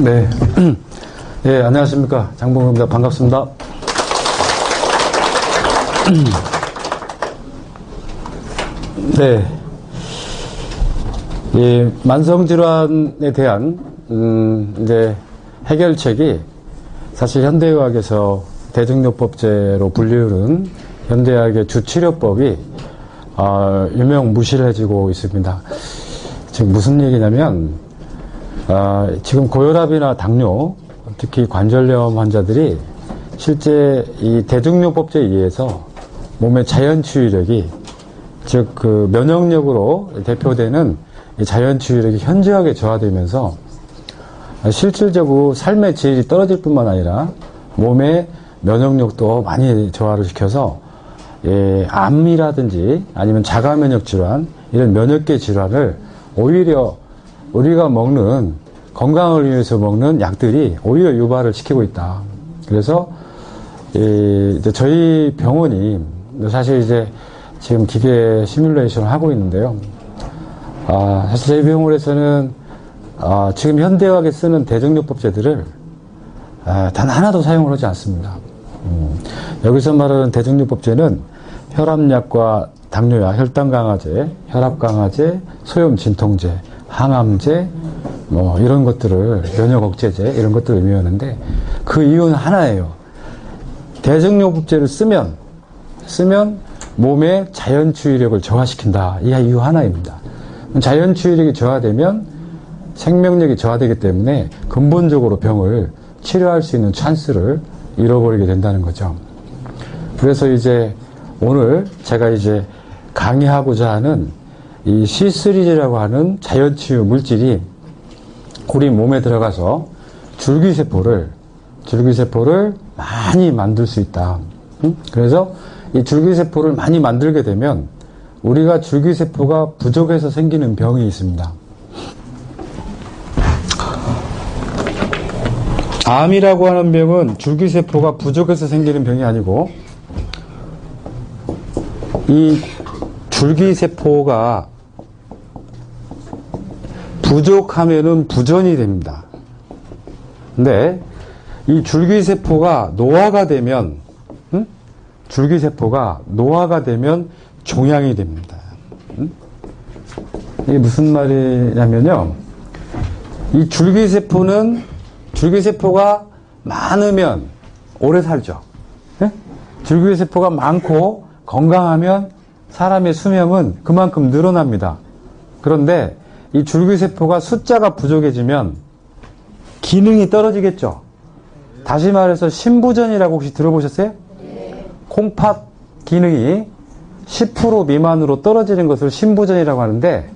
네. 예, 안녕하십니까. 장봉입니다. 반갑습니다. 네. 이 만성질환에 대한, 이제 해결책이 사실 현대의학에서 대증요법제로 불리우는 현대의학의 주치료법이, 유명무실해지고 있습니다. 지금 무슨 얘기냐면, 지금 고혈압이나 당뇨, 특히 관절염 환자들이 실제 이 대증요법제에 의해서 몸의 자연치유력이, 즉 그 면역력으로 대표되는 이 자연치유력이 현저하게 저하되면서 실질적으로 삶의 질이 떨어질 뿐만 아니라 몸의 면역력도 많이 저하를 시켜서 암이라든지 아니면 자가면역 질환, 이런 면역계 질환을 오히려 우리가 먹는, 건강을 위해서 먹는 약들이 오히려 유발을 시키고 있다. 그래서 이제 저희 병원이 사실 이제 지금 기계 시뮬레이션을 하고 있는데요. 사실 저희 병원에서는 지금 현대의학에 쓰는 대증요법제들을 단 하나도 사용을 하지 않습니다. 여기서 말하는 대증요법제는 혈압약과 당뇨약, 혈당 강화제, 혈압 강화제, 소염 진통제, 항암제, 뭐 이런 것들을, 면역 억제제 이런 것들을 의미하는데, 그 이유는 하나예요. 대증요법제를 쓰면 몸의 자연치유력을 저하시킨다. 이 이유 하나입니다. 자연치유력이 저하되면 생명력이 저하되기 때문에 근본적으로 병을 치료할 수 있는 찬스를 잃어버리게 된다는 거죠. 그래서 이제 오늘 제가 이제 강의하고자 하는 이 C3G라고 하는 자연치유 물질이 우리 몸에 들어가서 줄기세포를 많이 만들 수 있다. 그래서 이 줄기세포를 많이 만들게 되면 우리가 줄기세포가 부족해서 생기는 병이 있습니다. 암이라고 하는 병은 줄기세포가 부족해서 생기는 병이 아니고, 이 줄기세포가 부족하면은 부전이 됩니다. 근데 이 줄기세포가 노화가 되면, 종양이 됩니다. 이게 무슨 말이냐면요. 이 줄기세포가 많으면 오래 살죠. 줄기세포가 많고 건강하면 사람의 수명은 그만큼 늘어납니다. 그런데 이 줄기세포가 숫자가 부족해지면 기능이 떨어지겠죠. 다시 말해서 심부전이라고 혹시 들어보셨어요? 콩팥 기능이 10% 미만으로 떨어지는 것을 심부전이라고 하는데,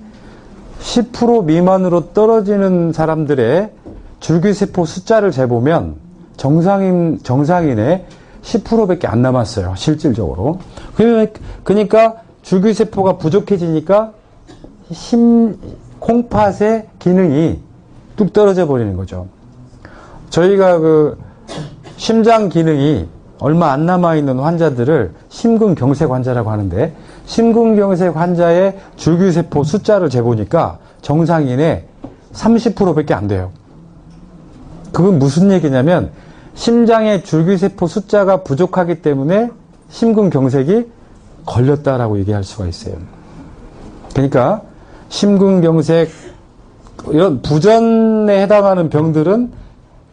10% 미만으로 떨어지는 사람들의 줄기세포 숫자를 재보면 정상인의 10%밖에 안 남았어요. 실질적으로. 그러니까 줄기세포가 부족해지니까 콩팥의 기능이 뚝 떨어져 버리는 거죠. 저희가 그 심장 기능이 얼마 안 남아있는 환자들을 심근경색 환자라고 하는데, 심근경색 환자의 줄기세포 숫자를 재보니까 정상인의 30%밖에 안 돼요. 그건 무슨 얘기냐면, 심장의 줄기세포 숫자가 부족하기 때문에 심근경색이 걸렸다라고 얘기할 수가 있어요. 그러니까 심근경색, 이런 부전에 해당하는 병들은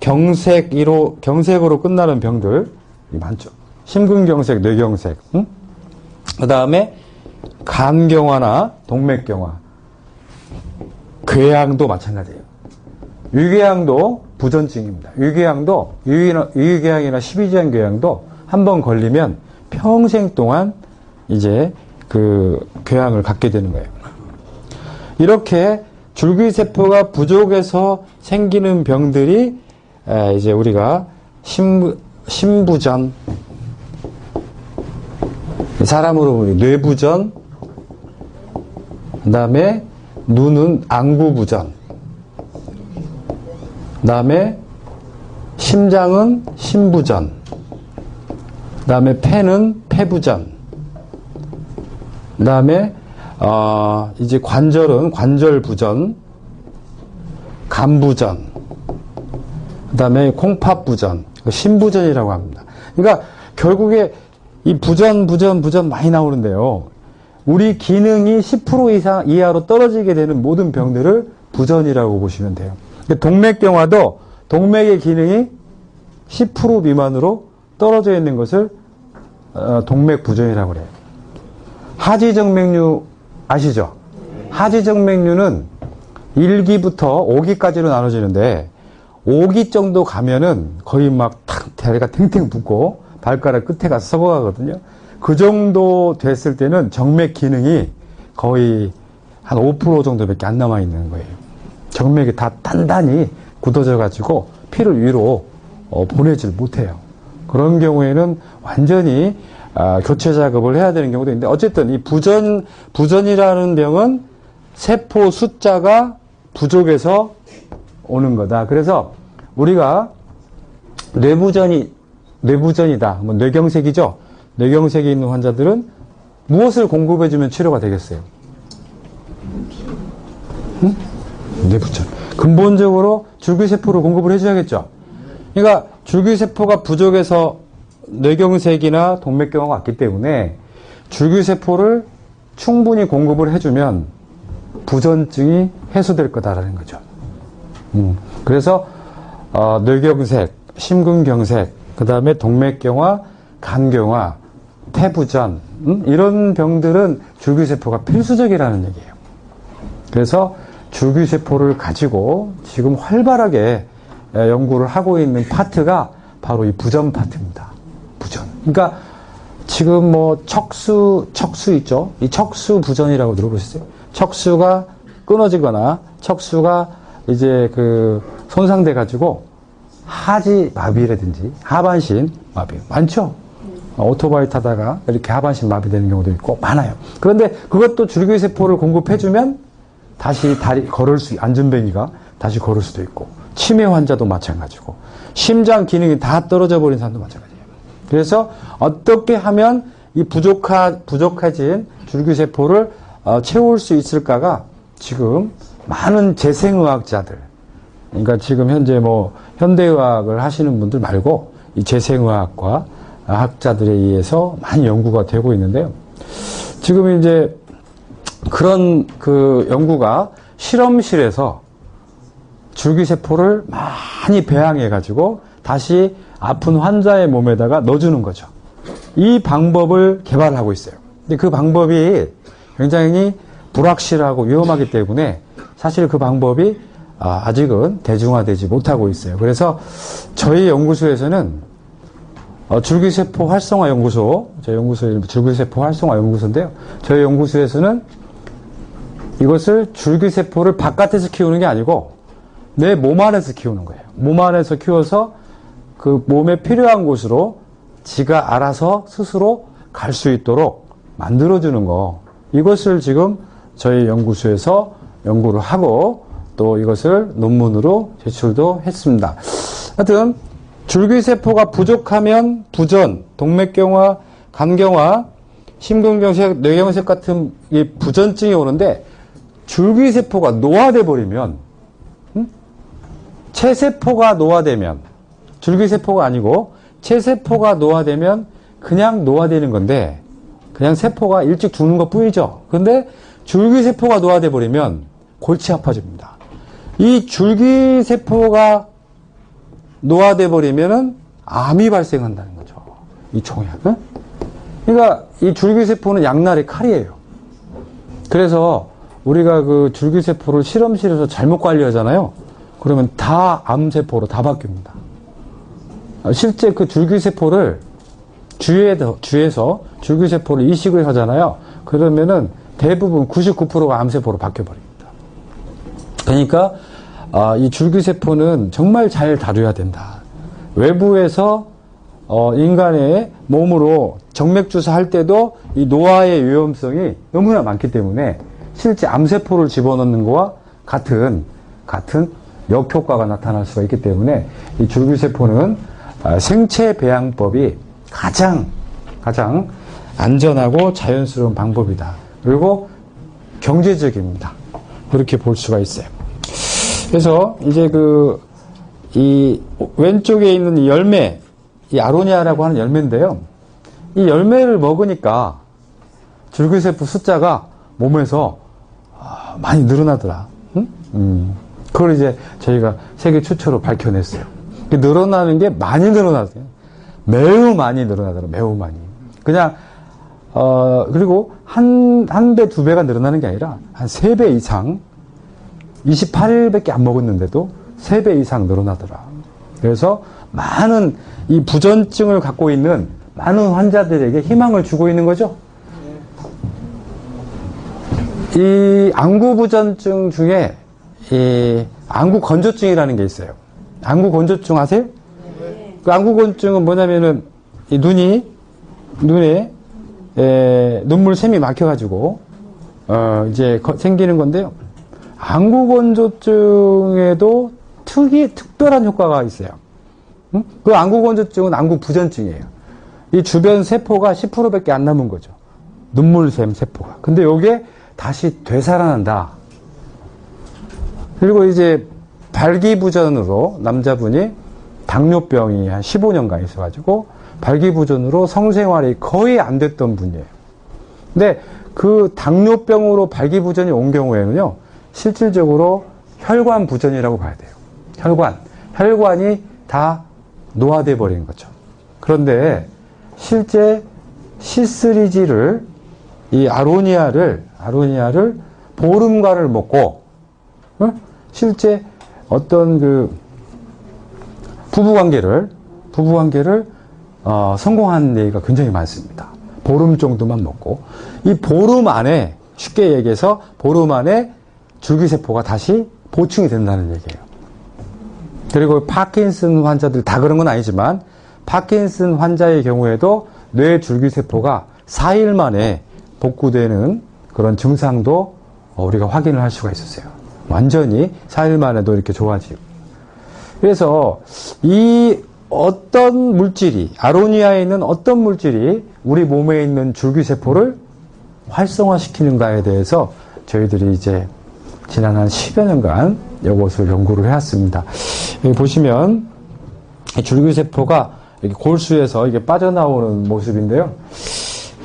경색으로 끝나는 병들 많죠. 심근경색, 뇌경색, 그 다음에 간경화나 동맥경화, 궤양도 마찬가지예요. 유궤양도 부전증입니다. 유궤양이나 12지환 궤양도 한번 걸리면 평생 동안 이제 그 궤양을 갖게 되는 거예요. 이렇게 줄기세포가 부족해서 생기는 병들이 이제 우리가 심부전, 사람으로 보면 뇌부전, 그 다음에 눈은 안구부전, 그 다음에 심장은 심부전, 그 다음에 폐는 폐부전, 그 다음에 이제 관절은 관절부전, 간부전, 그 다음에 콩팥부전, 심부전이라고 합니다. 그러니까 결국에 이 부전 많이 나오는데요. 우리 기능이 10% 이상 이하로 떨어지게 되는 모든 병들을 부전이라고 보시면 돼요. 동맥경화도 동맥의 기능이 10% 미만으로 떨어져 있는 것을 동맥부전이라고 그래요. 하지정맥류 아시죠? 하지정맥류는 1기부터 5기까지로 나눠지는데 5기 정도 가면은 거의 막 다리가 탱탱 붓고 발가락 끝에 가서 썩어가거든요. 그 정도 됐을 때는 정맥 기능이 거의 한 5% 정도밖에 안 남아있는 거예요. 정맥이 다 단단히 굳어져가지고 피를 위로 보내질 못해요. 그런 경우에는 완전히 교체 작업을 해야 되는 경우도 있는데 어쨌든 이 부전이라는 병은 세포 숫자가 부족해서 오는 거다. 그래서 우리가 뇌부전이다. 뭐 뇌경색이죠. 뇌경색이 있는 환자들은 무엇을 공급해주면 치료가 되겠어요? 응? 뇌부전. 근본적으로 줄기세포를 공급을 해줘야겠죠. 그러니까 줄기세포가 부족해서 뇌경색이나 동맥경화가 왔기 때문에 줄기세포를 충분히 공급을 해주면 부전증이 해소될 거다라는 거죠. 그래서 뇌경색, 심근경색, 그 다음에 동맥경화, 간경화, 폐부전 이런 병들은 줄기세포가 필수적이라는 얘기예요. 그래서 줄기세포를 가지고 지금 활발하게 연구를 하고 있는 파트가 바로 이 부전 파트입니다. 부전. 그러니까 지금 뭐 척수 있죠? 이 척수 부전이라고 들어보셨어요? 척수가 끊어지거나 척수가 이제 손상돼 가지고 하지 마비라든지 하반신 마비 많죠. 오토바이 타다가 이렇게 하반신 마비되는 경우도 있고 많아요. 그런데 그것도 줄기세포를 공급해주면 다시 안전뱅이가 다시 걸을 수도 있고 치매 환자도 마찬가지고 심장 기능이 다 떨어져 버린 사람도 마찬가지예요. 그래서 어떻게 하면 이 부족해진 줄기세포를 채울 수 있을까가 지금 많은 재생의학자들, 그러니까 지금 현재 뭐 현대의학을 하시는 분들 말고 이 재생의학과 학자들에 의해서 많이 연구가 되고 있는데요. 지금 이제 그런 연구가 실험실에서 줄기세포를 많이 배양해 가지고 다시 아픈 환자의 몸에다가 넣어주는 거죠. 이 방법을 개발하고 있어요. 근데 그 방법이 굉장히 불확실하고 위험하기 때문에 사실 그 방법이 아직은 대중화되지 못하고 있어요. 그래서 저희 연구소에서는 줄기세포 활성화 연구소, 저희 연구소 줄기세포 활성화 연구소인데요. 저희 연구소에서는 이것을 줄기세포를 바깥에서 키우는 게 아니고 내 몸 안에서 키우는 거예요. 몸 안에서 키워서 그 몸에 필요한 곳으로 지가 알아서 스스로 갈 수 있도록 만들어주는 거. 이것을 지금 저희 연구소에서 연구를 하고 또 이것을 논문으로 제출도 했습니다. 하여튼 줄기세포가 부족하면 부전, 동맥경화, 간경화, 심근경색, 뇌경색 같은 이 부전증이 오는데 줄기세포가 노화돼 버리면 체세포가 노화되면 줄기세포가 아니고 체세포가 노화되면 그냥 노화되는 건데 그냥 세포가 일찍 죽는 것 뿐이죠. 그런데 줄기세포가 노화돼 버리면 골치 아파집니다. 이 줄기세포가 노화돼 버리면은 암이 발생한다는 거죠. 이 총약. 그러니까 이 줄기세포는 양날의 칼이에요. 그래서 우리가 그 줄기세포를 실험실에서 잘못 관리하잖아요. 그러면 다 암세포로 다 바뀝니다. 실제 그 줄기세포를 주에서 줄기세포를 이식을 하잖아요. 그러면은 대부분 99%가 암세포로 바뀌어버립니다. 그러니까 이 줄기세포는 정말 잘 다뤄야 된다. 외부에서 인간의 몸으로 정맥주사 할 때도 이 노화의 위험성이 너무나 많기 때문에 실제 암세포를 집어넣는 것과 같은 역효과가 나타날 수가 있기 때문에 이 줄기세포는 생체 배양법이 가장 안전하고 자연스러운 방법이다. 그리고 경제적입니다. 그렇게 볼 수가 있어요. 그래서 이제 이 왼쪽에 있는 이 열매, 이 아로니아라고 하는 열매인데요. 이 열매를 먹으니까 줄기세포 숫자가 몸에서 많이 늘어나더라. 응? 그걸 이제 저희가 세계 최초로 밝혀냈어요. 늘어나는 게 많이 늘어나세요. 매우 많이 늘어나더라. 매우 많이. 그냥 그리고 한 배, 두 배가 늘어나는 게 아니라 한 3배 이상 28일밖에 안 먹었는데도 3배 이상 늘어나더라. 그래서 많은 이 부전증을 갖고 있는 많은 환자들에게 희망을 주고 있는 거죠. 이 안구부전증 중에 이 안구건조증이라는 게 있어요. 안구건조증 아세요? 그 안구건조증은 뭐냐면은 이 눈에 눈물샘이 막혀가지고 이제 생기는 건데요. 안구건조증에도 특별한 효과가 있어요. 그 안구건조증은 안구부전증이에요. 이 주변 세포가 10%밖에 안 남은 거죠. 눈물샘 세포가. 근데 요게 다시 되살아난다. 그리고 이제 발기부전으로 남자분이 당뇨병이 한 15년간 있어가지고 발기부전으로 성생활이 거의 안 됐던 분이에요. 근데 그 당뇨병으로 발기부전이 온 경우에는요, 실질적으로 혈관부전이라고 봐야 돼요. 혈관이 다 노화돼 버리는 거죠. 그런데 실제 C3G를 이 아로니아를 보름가를 먹고 실제 어떤 그 부부관계를 성공한 얘기가 굉장히 많습니다. 보름 정도만 먹고 이 보름 안에 쉽게 얘기해서 보름 안에 줄기세포가 다시 보충이 된다는 얘기예요. 그리고 파킨슨 환자들 다 그런 건 아니지만 파킨슨 환자의 경우에도 뇌 줄기세포가 4일 만에 복구되는 그런 증상도 우리가 확인을 할 수가 있었어요. 완전히 4일 만에도 이렇게 좋아지고. 그래서 이 어떤 물질이, 아로니아에 있는 어떤 물질이 우리 몸에 있는 줄기세포를 활성화시키는가에 대해서 저희들이 이제 지난 한 10여 년간 이것을 연구를 해왔습니다. 여기 보시면 줄기세포가 이렇게 골수에서 이게 빠져나오는 모습인데요.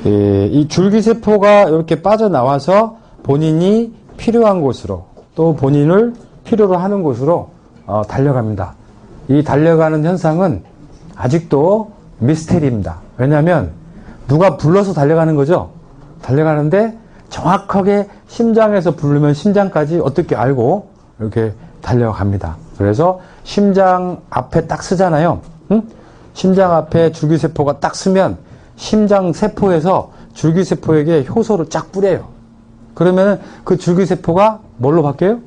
이 줄기세포가 이렇게 빠져나와서 본인이 필요한 곳으로 또 본인을 필요로 하는 곳으로 달려갑니다. 이 달려가는 현상은 아직도 미스테리입니다. 왜냐하면 누가 불러서 달려가는 거죠. 달려가는데 정확하게 심장에서 부르면 심장까지 어떻게 알고 이렇게 달려갑니다. 그래서 심장 앞에 딱 쓰잖아요. 응? 심장 앞에 줄기세포가 딱 쓰면 심장세포에서 줄기세포에게 효소를 쫙 뿌려요. 그러면 그 줄기세포가 뭘로 바뀌어요?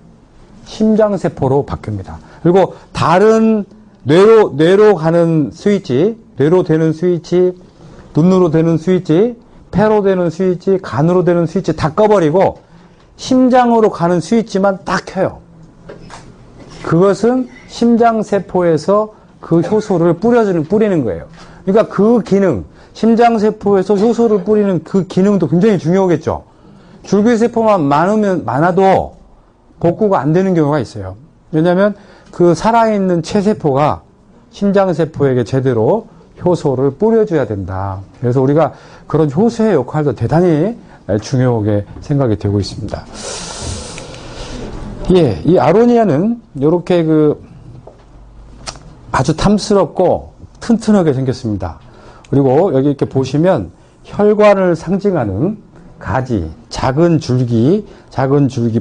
심장세포로 바뀝니다. 그리고 다른 뇌로 가는 스위치, 뇌로 되는 스위치, 눈으로 되는 스위치, 폐로 되는 스위치, 간으로 되는 스위치 다 꺼버리고 심장으로 가는 스위치만 딱 켜요. 그것은 심장세포에서 그 효소를 뿌리는 거예요. 그러니까 그 기능, 심장세포에서 효소를 뿌리는 그 기능도 굉장히 중요하겠죠. 줄기세포만 많아도 복구가 안 되는 경우가 있어요. 왜냐하면 그 살아있는 체세포가 심장세포에게 제대로 효소를 뿌려줘야 된다. 그래서 우리가 그런 효소의 역할도 대단히 중요하게 생각이 되고 있습니다. 예, 이 아로니아는 이렇게 아주 탐스럽고 튼튼하게 생겼습니다. 그리고 여기 이렇게 보시면 혈관을 상징하는 가지, 작은 줄기,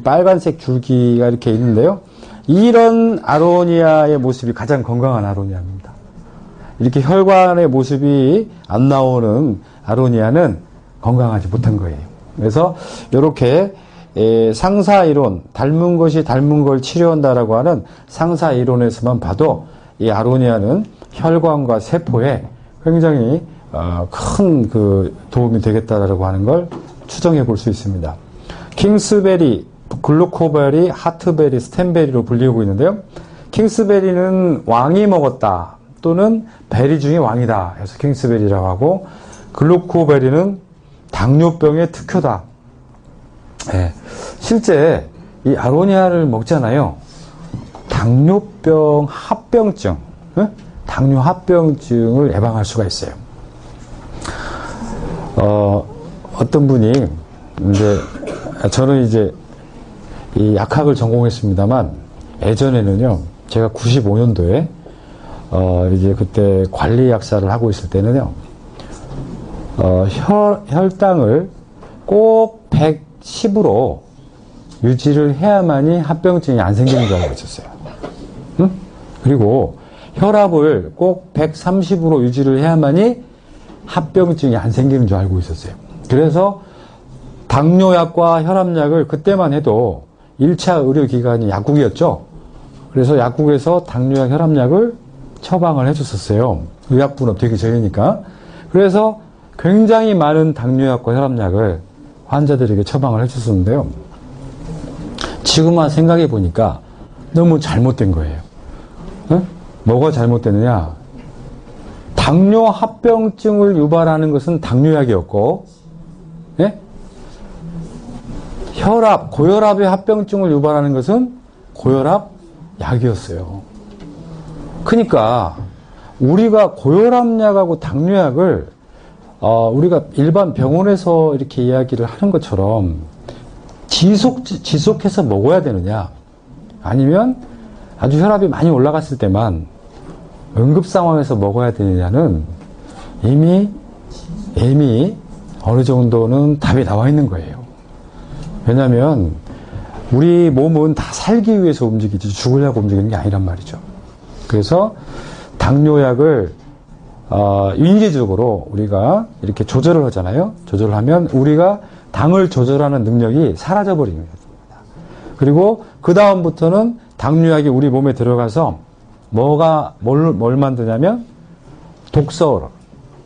빨간색 줄기가 이렇게 있는데요. 이런 아로니아의 모습이 가장 건강한 아로니아입니다. 이렇게 혈관의 모습이 안 나오는 아로니아는 건강하지 못한 거예요. 그래서 이렇게 상사이론, 닮은 것이 닮은 걸 치료한다라고 하는 상사이론에서만 봐도 이 아로니아는 혈관과 세포에 굉장히 큰 도움이 되겠다라고 하는 걸 추정해 볼 수 있습니다. 킹스베리, 글루코베리, 하트베리, 스텐베리로 불리고 있는데요. 킹스베리는 왕이 먹었다 또는 베리 중에 왕이다 해서 킹스베리라고 하고, 글루코베리는 당뇨병의 특효다. 네. 실제 이 아로니아를 먹잖아요. 당뇨병 합병증, 당뇨 합병증을 예방할 수가 있어요. 어떤 분이 이제 저는 이제 이 약학을 전공했습니다만 예전에는요, 제가 95년도에 이제 그때 관리약사를 하고 있을 때는요, 혈당을 꼭 110으로 유지를 해야만이 합병증이 안 생기는 줄 알고 있었어요. 응? 그리고 혈압을 꼭 130으로 유지를 해야만이 합병증이 안 생기는 줄 알고 있었어요. 그래서 당뇨약과 혈압약을 그때만 해도 1차 의료기관이 약국이었죠. 그래서 약국에서 당뇨약, 혈압약을 처방을 해줬었어요. 의약분업 되기 전이니까. 그래서 굉장히 많은 당뇨약과 혈압약을 환자들에게 처방을 해줬었는데요. 지금만 생각해 보니까 너무 잘못된 거예요. 응? 뭐가 잘못됐느냐? 당뇨 합병증을 유발하는 것은 당뇨약이었고, 예? 고혈압의 합병증을 유발하는 것은 고혈압 약이었어요. 그러니까 우리가 고혈압약하고 당뇨약을 우리가 일반 병원에서 이렇게 이야기를 하는 것처럼 지속해서 먹어야 되느냐, 아니면 아주 혈압이 많이 올라갔을 때만 응급 상황에서 먹어야 되느냐는 이미 어느 정도는 답이 나와 있는 거예요. 왜냐하면 우리 몸은 다 살기 위해서 움직이지 죽으려고 움직이는 게 아니란 말이죠. 그래서 당뇨약을 인위적으로 우리가 이렇게 조절을 하잖아요. 조절을 하면 우리가 당을 조절하는 능력이 사라져버리는 겁니다. 그리고 그 다음부터는 당뇨약이 우리 몸에 들어가서 뭘 만드냐면 독소,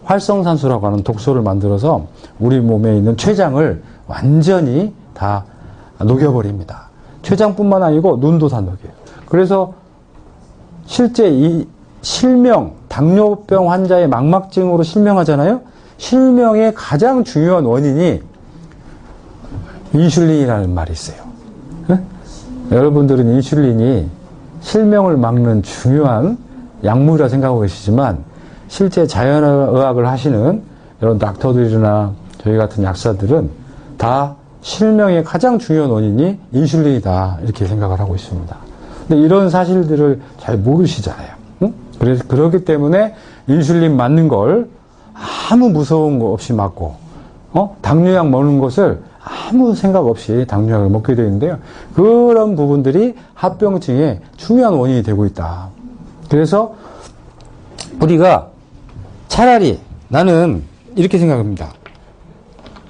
활성산소라고 하는 독소를 만들어서 우리 몸에 있는 췌장을 완전히 다 녹여버립니다. 췌장뿐만 아니고 눈도 다 녹여요. 그래서 실제 이 당뇨병 환자의 망막증으로 실명하잖아요. 실명의 가장 중요한 원인이 인슐린이라는 말이 있어요. 네? 여러분들은 인슐린이 실명을 막는 중요한 약물이라 생각하고 계시지만 실제 자연의학을 하시는 이런 닥터들이나 저희 같은 약사들은 다 실명의 가장 중요한 원인이 인슐린이다 이렇게 생각을 하고 있습니다. 근데 이런 사실들을 잘 모르시잖아요. 응? 그래서 그렇기 때문에 인슐린 맞는 걸 아무 무서운 거 없이 맞고 당뇨약 먹는 것을 아무 생각 없이 당뇨약을 먹게 되는데요. 그런 부분들이 합병증의 중요한 원인이 되고 있다. 그래서 우리가 차라리 나는 이렇게 생각합니다.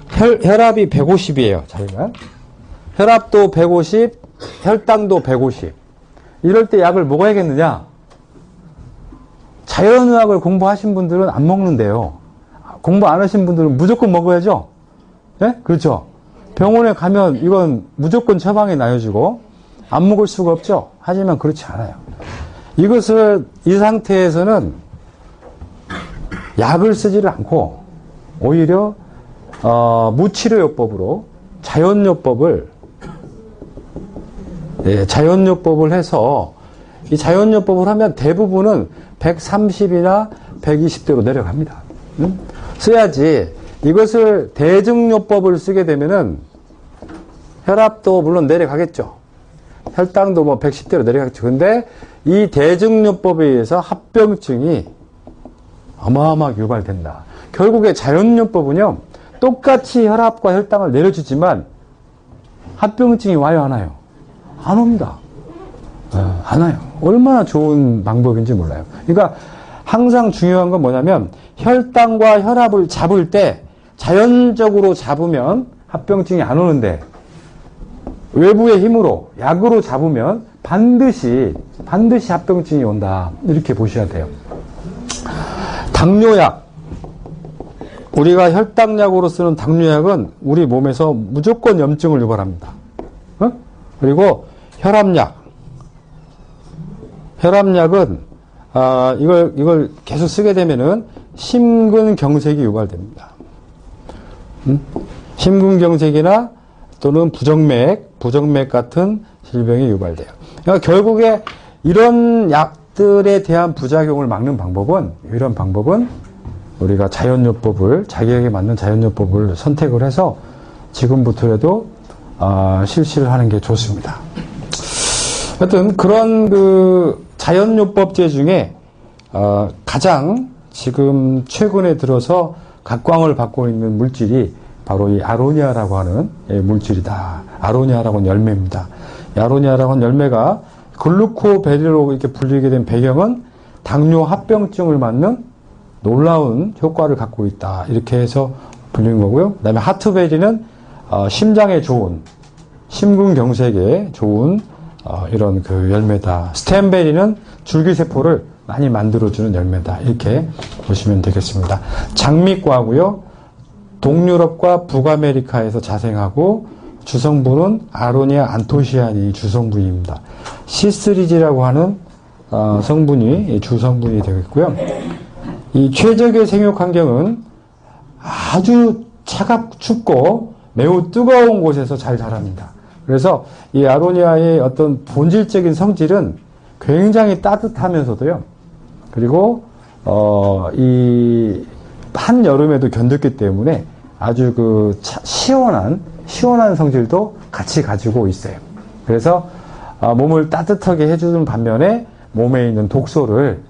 혈압이 150이에요. 자기가. 혈압도 150, 혈당도 150. 이럴 때 약을 먹어야겠느냐? 자연의학을 공부하신 분들은 안 먹는데요. 공부 안 하신 분들은 무조건 먹어야죠. 네? 그렇죠. 병원에 가면 이건 무조건 처방이 나눠지고 안 먹을 수가 없죠. 하지만 그렇지 않아요. 이 상태에서는 약을 쓰지를 않고 오히려 무치료요법으로 자연요법을 해서 이 자연요법을 하면 대부분은 130이나 120대로 내려갑니다. 써야지 이것을 대증요법을 쓰게 되면은 혈압도 물론 내려가겠죠. 혈당도 110대로 내려가겠죠. 근데 이 대증요법에 의해서 합병증이 어마어마하게 유발된다. 결국에 자연요법은요, 똑같이 혈압과 혈당을 내려주지만 합병증이 와요, 안 와요? 안 옵니다. 안 와요. 얼마나 좋은 방법인지 몰라요. 그러니까 항상 중요한 건 뭐냐면 혈당과 혈압을 잡을 때 자연적으로 잡으면 합병증이 안 오는데 외부의 힘으로 약으로 잡으면 반드시 합병증이 온다. 이렇게 보셔야 돼요. 당뇨약, 우리가 혈당약으로 쓰는 당뇨약은 우리 몸에서 무조건 염증을 유발합니다. 그리고 혈압약은 이걸 계속 쓰게 되면은 심근경색이 유발됩니다. 심근경색이나 또는 부정맥 같은 질병이 유발돼요. 그러니까 결국에 이런 약들에 대한 부작용을 막는 방법은, 이런 방법은 우리가 자연요법을, 자기에게 맞는 자연요법을 선택을 해서 지금부터라도 실시를 하는 게 좋습니다. 하여튼 그런 그 자연요법제 중에 가장 지금 최근에 들어서 각광을 받고 있는 물질이 바로 이 아로니아라고 하는 물질이다. 아로니아라고 하는 열매입니다. 이 아로니아라고 하는 열매가 글루코베리로 이렇게 불리게 된 배경은 당뇨 합병증을 막는 놀라운 효과를 갖고 있다. 이렇게 해서 불리는 거고요. 그 다음에 하트베리는 심장에 좋은, 심근경색에 좋은 이런 그 열매다. 스템베리는 줄기세포를 많이 만들어주는 열매다. 이렇게 보시면 되겠습니다. 장미과고요. 동유럽과 북아메리카에서 자생하고 주성분은 아로니아 안토시아닌이 주성분입니다. C3G라고 하는 성분이 주성분이 되겠고요. 이 최적의 생육 환경은 아주 춥고 매우 뜨거운 곳에서 잘 자랍니다. 그래서 이 아로니아의 어떤 본질적인 성질은 굉장히 따뜻하면서도요. 그리고 이 한여름에도 견뎠기 때문에 아주 그 시원한 성질도 같이 가지고 있어요. 그래서 몸을 따뜻하게 해주는 반면에 몸에 있는 독소를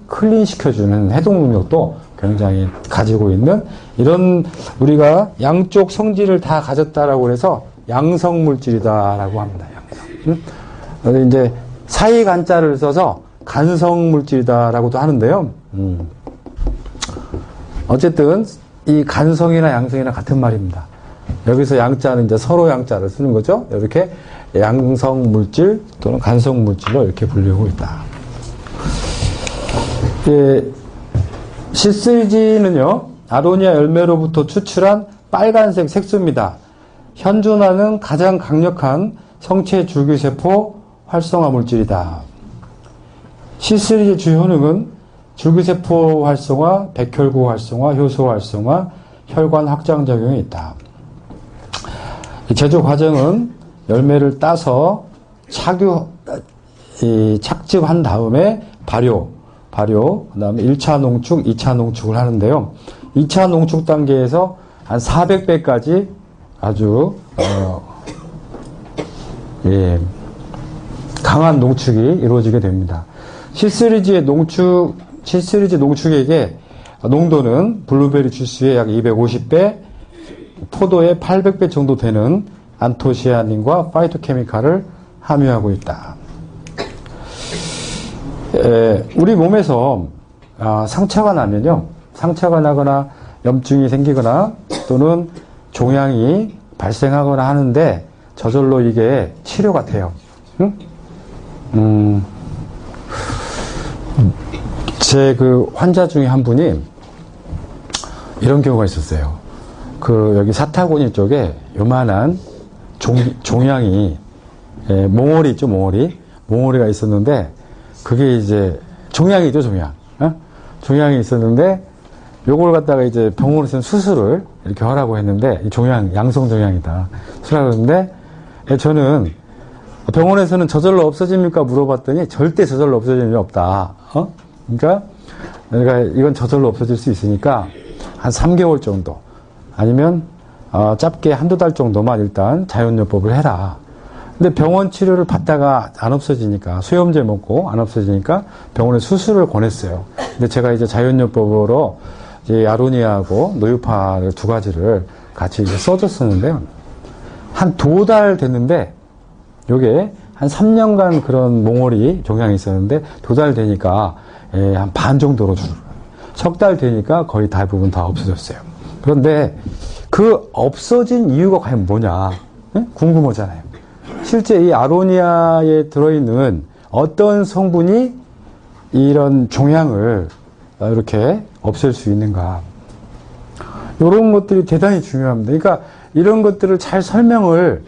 클린시켜주는 해독 능력도 굉장히 가지고 있는 이런 우리가 양쪽 성질을 다 가졌다라고 해서 양성물질이다라고 합니다. 양성. 이제 사이 간자를 써서 간성물질이다라고도 하는데요. 어쨌든 이 간성이나 양성이나 같은 말입니다. 여기서 양자는 이제 서로 양자를 쓰는 거죠. 이렇게 양성물질 또는 간성물질로 이렇게 분류하고 있다. C3G는요, 아로니아 열매로부터 추출한 빨간색 색소입니다. 현존하는 가장 강력한 성체 줄기세포 활성화 물질이다. C3G의 주 효능은 줄기세포 활성화, 백혈구 활성화, 효소 활성화, 혈관 확장 작용이 있다. 제조 과정은 열매를 따서 착즙한 다음에 발효, 그 다음에 1차 농축, 2차 농축을 하는데요. 2차 농축 단계에서 한 400배까지 아주, 강한 농축이 이루어지게 됩니다. C3G 농축액의 농도는 블루베리 주스의 약 250배, 포도의 800배 정도 되는 안토시아닌과 파이토케미칼을 함유하고 있다. 우리 몸에서 상처가 나면요, 상처가 나거나 염증이 생기거나 또는 종양이 발생하거나 하는데 저절로 이게 치료가 돼요. 제 그 환자 중에 한 분이 이런 경우가 있었어요. 여기 사타구니 쪽에 요만한 종양이, 몽어리 있죠, 몽어리가 있었는데, 그게 이제, 종양이죠, 종양. 종양이 있었는데, 요걸 갖다가 이제 병원에서는 수술을 이렇게 하라고 했는데, 이 종양, 양성종양이다. 수술하라고 했는데, 저는 병원에서는 저절로 없어집니까? 물어봤더니, 절대 저절로 없어지는 일 없다. 그러니까, 내가 이건 저절로 없어질 수 있으니까, 한 3개월 정도, 아니면, 짧게 한두 달 정도만 일단 자연요법을 해라. 근데 병원 치료를 받다가 안 없어지니까, 수염제 먹고 안 없어지니까 병원에 수술을 권했어요. 근데 제가 이제 자연요법으로 이제 아로니아하고 노유파를 두 가지를 같이 이제 써줬었는데요. 한 2달 됐는데, 요게 한 3년간 그런 몽골이 종양이 있었는데, 2달 되니까, 한 반 정도로 석 달 되니까 거의 대부분 다 없어졌어요. 그런데 그 없어진 이유가 과연 뭐냐? 궁금하잖아요. 실제 이 아로니아에 들어있는 어떤 성분이 이런 종양을 이렇게 없앨 수 있는가? 이런 것들이 대단히 중요합니다. 그러니까 이런 것들을 잘 설명을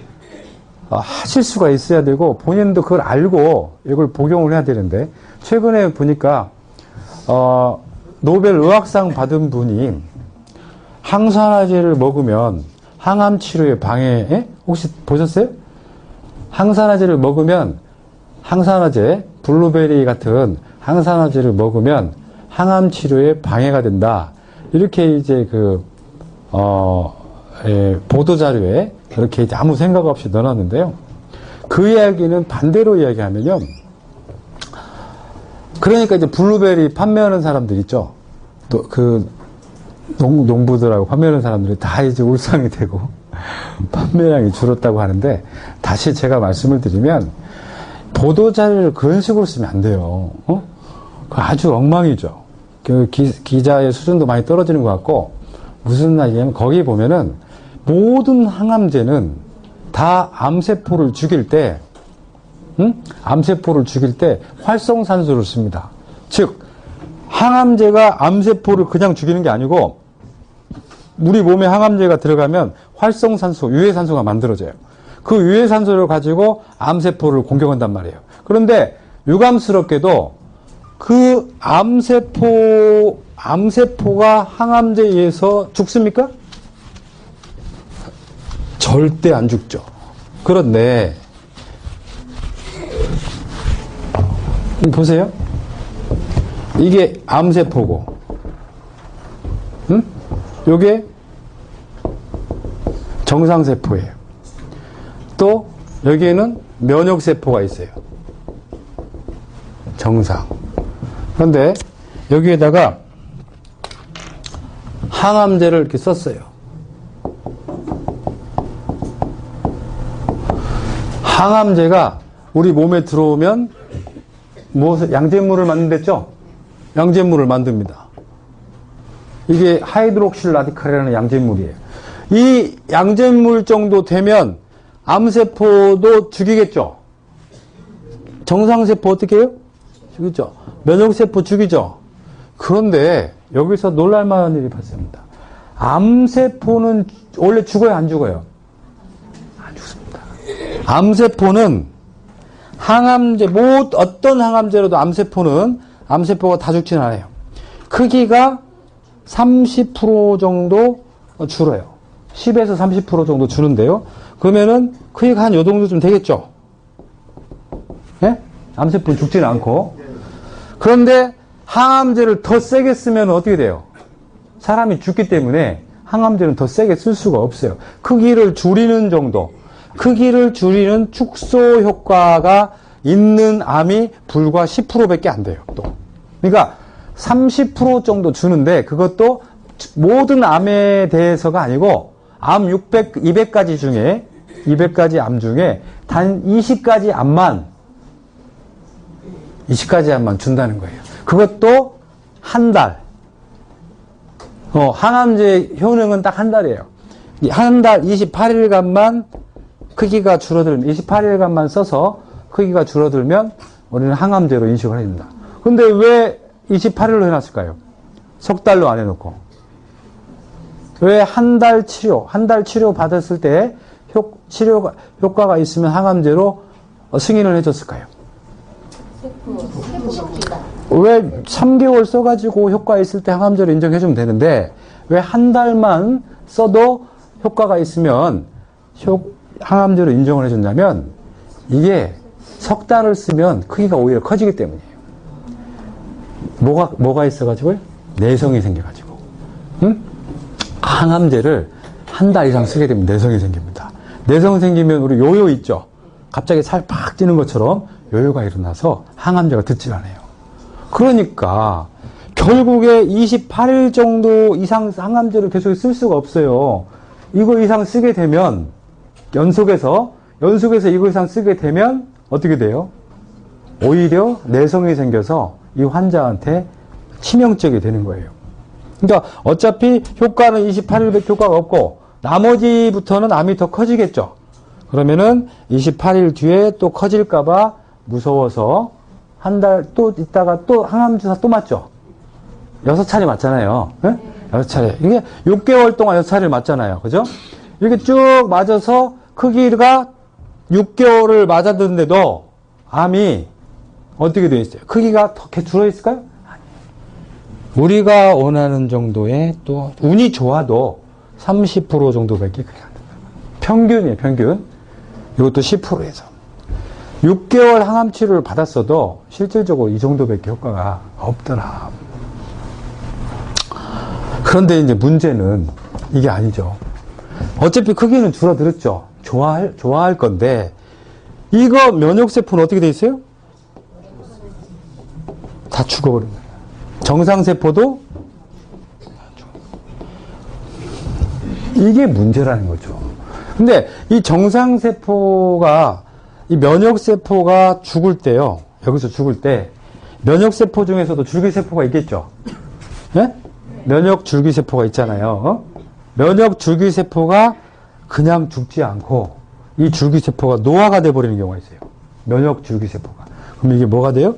하실 수가 있어야 되고 본인도 그걸 알고 이걸 복용을 해야 되는데 최근에 보니까 노벨 의학상 받은 분이 항산화제를 먹으면 항암 치료에 방해, 혹시 보셨어요? 항산화제를 먹으면 항산화제, 블루베리 같은 항산화제를 먹으면 항암 치료에 방해가 된다. 이렇게 이제 보도자료에 그렇게 이제 아무 생각 없이 넣어놨는데요. 그 이야기는 반대로 이야기하면요. 그러니까 이제 블루베리 판매하는 사람들 있죠. 또 농부들하고 판매하는 사람들이 다 이제 울상이 되고 판매량이 줄었다고 하는데, 다시 제가 말씀을 드리면 보도자료를 그런 식으로 쓰면 안 돼요. 그 아주 엉망이죠. 기자의 수준도 많이 떨어지는 것 같고, 무슨 말이냐면 거기 보면은 모든 항암제는 다 암세포를 죽일 때, 암세포를 죽일 때 활성산소를 씁니다. 즉, 항암제가 암세포를 그냥 죽이는 게 아니고, 우리 몸에 항암제가 들어가면 활성산소, 유해산소가 만들어져요. 그 유해산소를 가지고 암세포를 공격한단 말이에요. 그런데 유감스럽게도 그 암세포가 항암제에 의해서 죽습니까? 절대 안 죽죠. 그런데 보세요. 이게 암세포고, 요게 정상세포예요. 또 여기에는 면역세포가 있어요. 정상. 그런데 여기에다가 항암제를 이렇게 썼어요. 항암제가 우리 몸에 들어오면 양잿물을 만든댔죠? 양잿물을 만듭니다. 이게 하이드록실 라디칼이라는 양잿물이에요. 이 양잿물 정도 되면 암세포도 죽이겠죠? 정상세포 어떻게 해요? 죽이죠. 면역세포 죽이죠. 그런데 여기서 놀랄만한 일이 발생합니다. 암세포는 원래 죽어요, 안 죽어요? 안 죽습니다. 암세포는 항암제, 어떤 항암제로도 암세포가 다 죽지는 않아요. 크기가 30% 정도 줄어요. 10에서 30% 정도 주는데요. 그러면은 크기가 한 요 정도쯤 되겠죠? 예? 암세포는 죽지는 않고. 그런데 항암제를 더 세게 쓰면 어떻게 돼요? 사람이 죽기 때문에 항암제는 더 세게 쓸 수가 없어요. 크기를 줄이는 정도. 크기를 줄이는 축소 효과가 있는 암이 불과 10%밖에 안 돼요, 또. 그러니까 30% 정도 주는데, 그것도 모든 암에 대해서가 아니고, 암 200가지 암 중에 단 20가지 암만 준다는 거예요. 그것도 한 달. 항암제 효능은 딱 한 달이에요. 한 달 28일간만 크기가 줄어들면, 28일간만 써서 크기가 줄어들면 우리는 항암제로 인식을 해줍니다. 근데 왜 28일로 해놨을까요? 석 달로 안 해놓고. 왜 한 달 치료 받았을 때 효과가 있으면 항암제로 승인을 해줬을까요? 왜 3개월 써가지고 효과 있을 때 항암제로 인정해주면 되는데, 왜 한 달만 써도 효과가 있으면 항암제로 인정을 해준다면, 이게 석 달을 쓰면 크기가 오히려 커지기 때문이에요. 뭐가 있어가지고요? 내성이 생겨가지고. 항암제를 한 달 이상 쓰게 되면 내성이 생깁니다. 내성 생기면 우리 요요 있죠? 갑자기 살 팍 찌는 것처럼 요요가 일어나서 항암제가 듣질 않아요. 그러니까 결국에 28일 정도 이상 항암제를 계속 쓸 수가 없어요. 이거 이상 쓰게 되면 연속해서 이거 이상 쓰게 되면 어떻게 돼요? 오히려 내성이 생겨서 이 환자한테 치명적이 되는 거예요. 그러니까 어차피 효과는 28일밖에 효과가 없고 나머지부터는 암이 더 커지겠죠. 그러면은 28일 뒤에 또 커질까봐 무서워서 한 달 또 있다가 또 항암주사 또 맞죠. 6차례 맞잖아요. 네? 6차례. 이게 6개월 동안 6차례를 맞잖아요. 그죠? 이렇게 쭉 맞아서 크기가 6개월을 맞았는데도 암이 어떻게 되어 있어요? 크기가 더 줄어 있을까요? 아니에요. 우리가 원하는 정도의, 또 운이 좋아도 30% 정도밖에 크게 안 된다. 평균이에요, 평균. 이것도 10%에서. 6개월 항암 치료를 받았어도 실질적으로 이 정도밖에 효과가 없더라. 그런데 이제 문제는 이게 아니죠. 어차피 크기는 줄어들었죠. 좋아할 건데, 이거 면역세포는 어떻게 돼 있어요? 다 죽어버린 거예요. 정상세포도 이게 문제라는 거죠. 근데 이 정상세포가, 이 면역세포가 죽을 때요, 여기서 죽을 때, 면역세포 중에서도 줄기세포가 있겠죠? 예? 면역줄기세포가 있잖아요. 면역줄기세포가 그냥 죽지 않고, 이 줄기세포가 노화가 돼버리는 경우가 있어요. 면역줄기세포가. 그럼 이게 뭐가 돼요?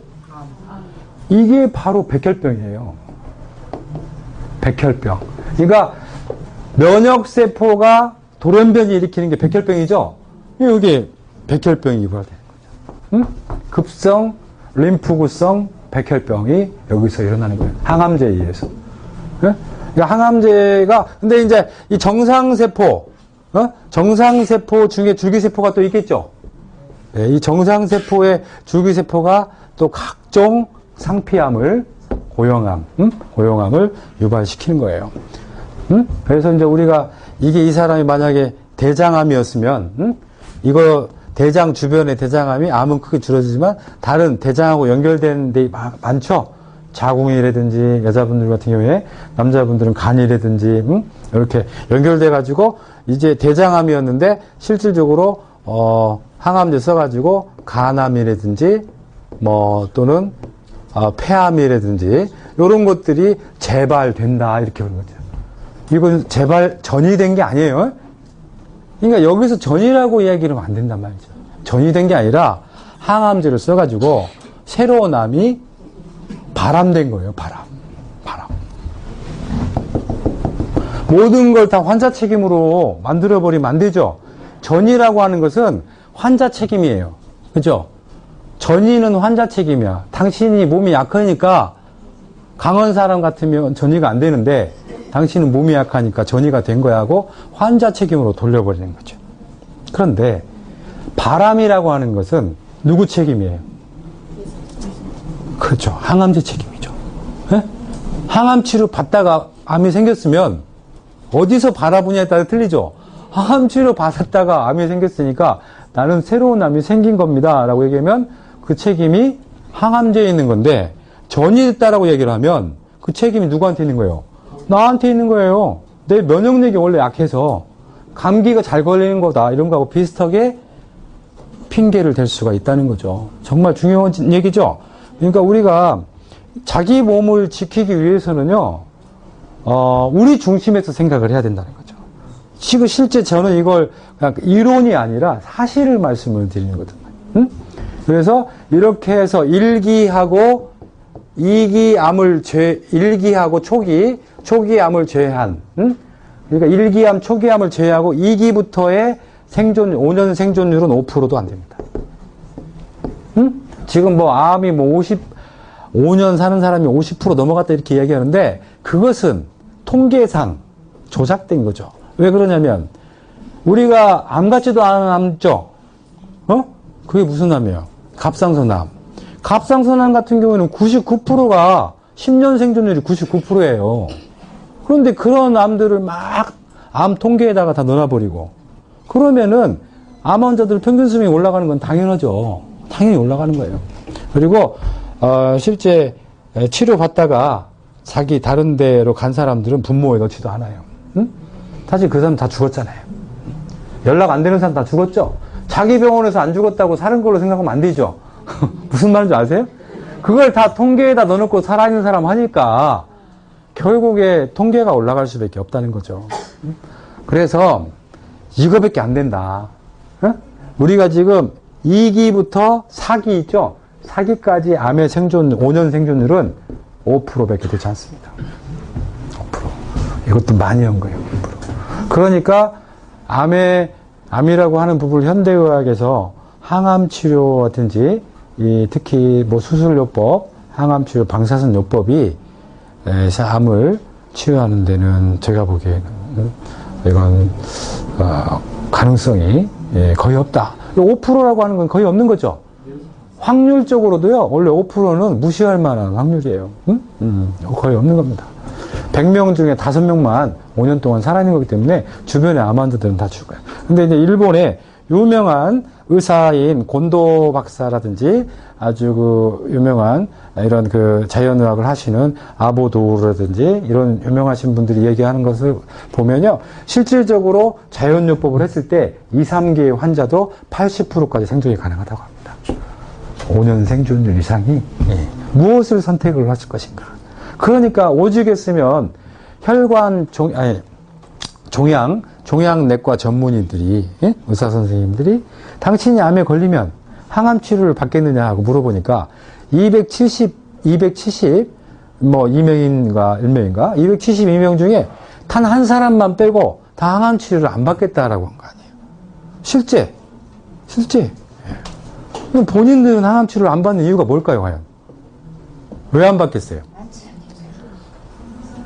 이게 바로 백혈병이에요. 백혈병. 그러니까 면역세포가 돌연변이 일으키는 게 백혈병이죠? 이게 백혈병이 유발되는 거죠. 응? 급성 림프구성 백혈병이 여기서 일어나는 거예요. 항암제에 의해서. 예? 그러니까 항암제가, 근데 이제 이 정상세포, 정상세포 중에 줄기세포가 또 있겠죠? 네, 이 정상세포의 줄기세포가 또 각종 상피암을, 고용암을 유발시키는 거예요. 그래서 이제 우리가 이게 이 사람이 만약에 대장암이었으면, 이거 대장 주변의 대장암이 암은 크게 줄어들지만 다른 대장하고 연결된 데 많죠? 자궁이라든지 여자분들 같은 경우에 남자분들은 간이라든지 이렇게 연결돼 가지고 이제 대장암이었는데 실질적으로 항암제 써가지고 간암이라든지 뭐 또는 폐암이라든지 이런 것들이 재발된다 이렇게 그런 거죠. 이건 재발 전이 된 게 아니에요. 그러니까 여기서 전이라고 이야기를 하면 안 된단 말이죠. 전이 된 게 아니라 항암제를 써가지고 새로운 암이 발암된 거예요. 발암. 모든 걸 다 환자 책임으로 만들어버리면 안 되죠. 전이라고 하는 것은 환자 책임이에요. 그죠? 전이는 환자 책임이야. 당신이 몸이 약하니까 강한 사람 같으면 전이가 안 되는데 당신은 몸이 약하니까 전이가 된 거야 하고 환자 책임으로 돌려버리는 거죠. 그런데 발암이라고 하는 것은 누구 책임이에요? 그렇죠. 항암제 책임이죠. 네? 항암 치료 받다가 암이 생겼으면 어디서 바라보냐에 따라 틀리죠. 항암 치료 받았다가 암이 생겼으니까 나는 새로운 암이 생긴 겁니다 라고 얘기하면 그 책임이 항암제에 있는 건데 전이 됐다라고 얘기를 하면 그 책임이 누구한테 있는 거예요? 나한테 있는 거예요. 내 면역력이 원래 약해서 감기가 잘 걸리는 거다 이런 거하고 비슷하게 핑계를 댈 수가 있다는 거죠. 정말 중요한 얘기죠. 그러니까 우리가 자기 몸을 지키기 위해서는요, 우리 중심에서 생각을 해야 된다는 거죠. 지금 실제 저는 이걸 그냥 이론이 아니라 사실을 말씀을 드리는 거거든요. 응? 그래서 이렇게 해서 1기하고 2기 암을 초기 암을 제외한, 응? 그러니까 1기암, 초기암을 제외하고 2기부터의 5년 생존율은 5%도 안 됩니다. 응? 지금 뭐 암이 5년 사는 사람이 50% 넘어갔다 이렇게 이야기하는데 그것은 통계상 조작된 거죠. 왜 그러냐면 우리가 암 같지도 않은 암죠. 그게 무슨 암이에요? 갑상선암. 갑상선암 같은 경우에는 99%가 10년 생존율이 99%예요. 그런데 그런 암들을 막 암 통계에다가 다 넣어버리고 그러면은 암 환자들 평균 수명이 올라가는 건 당연하죠. 당연히 올라가는 거예요. 그리고 실제 치료받다가 자기 다른 데로 간 사람들은 분모에 넣지도 않아요. 응? 사실 그 사람 다 죽었잖아요. 연락 안 되는 사람 다 죽었죠. 자기 병원에서 안 죽었다고 사는 걸로 생각하면 안 되죠. 무슨 말인지 아세요? 그걸 다 통계에다 넣어놓고 살아있는 사람 하니까 결국에 통계가 올라갈 수밖에 없다는 거죠. 그래서 이거밖에 안 된다. 우리가 지금 2기부터 4기 있죠? 4기까지 암의 5년 생존율은 5%밖에 되지 않습니다. 5%. 이것도 많이 한 거예요. 5%. 그러니까 암이라고 하는 부분을 현대의학에서 항암 치료라든지 특히 뭐 수술요법, 항암 치료, 방사선 요법이 암을 치료하는 데는 제가 보기에는 이건 가능성이 거의 없다. 5%라고 하는 건 거의 없는 거죠. 확률적으로도요, 원래 5%는 무시할 만한 확률이에요. 응? 거의 없는 겁니다. 100명 중에 5명만 5년 동안 살아있는 거기 때문에 주변의 암환자들은 다 죽어요. 근데 이제 일본의 유명한 의사인 곤도 박사라든지 아주 그 유명한 이런 그 자연의학을 하시는 아보도우라든지 이런 유명하신 분들이 얘기하는 것을 보면요. 실질적으로 자연요법을 했을 때 2, 3개의 환자도 80%까지 생존이 가능하다고 합니다. 5년 생존율 이상이 무엇을 선택을 하실 것인가. 그러니까 오죽했으면 혈관 종양내과 전문의들이 의사 선생님들이 당신이 암에 걸리면 항암 치료를 받겠느냐 하고 물어보니까 272명인가 272명 중에 단 한 사람만 빼고 다 항암 치료를 안 받겠다라고 한 거 아니에요. 실제. 그럼 본인들은 항암 치료를 안 받는 이유가 뭘까요, 과연? 왜 안 받겠어요?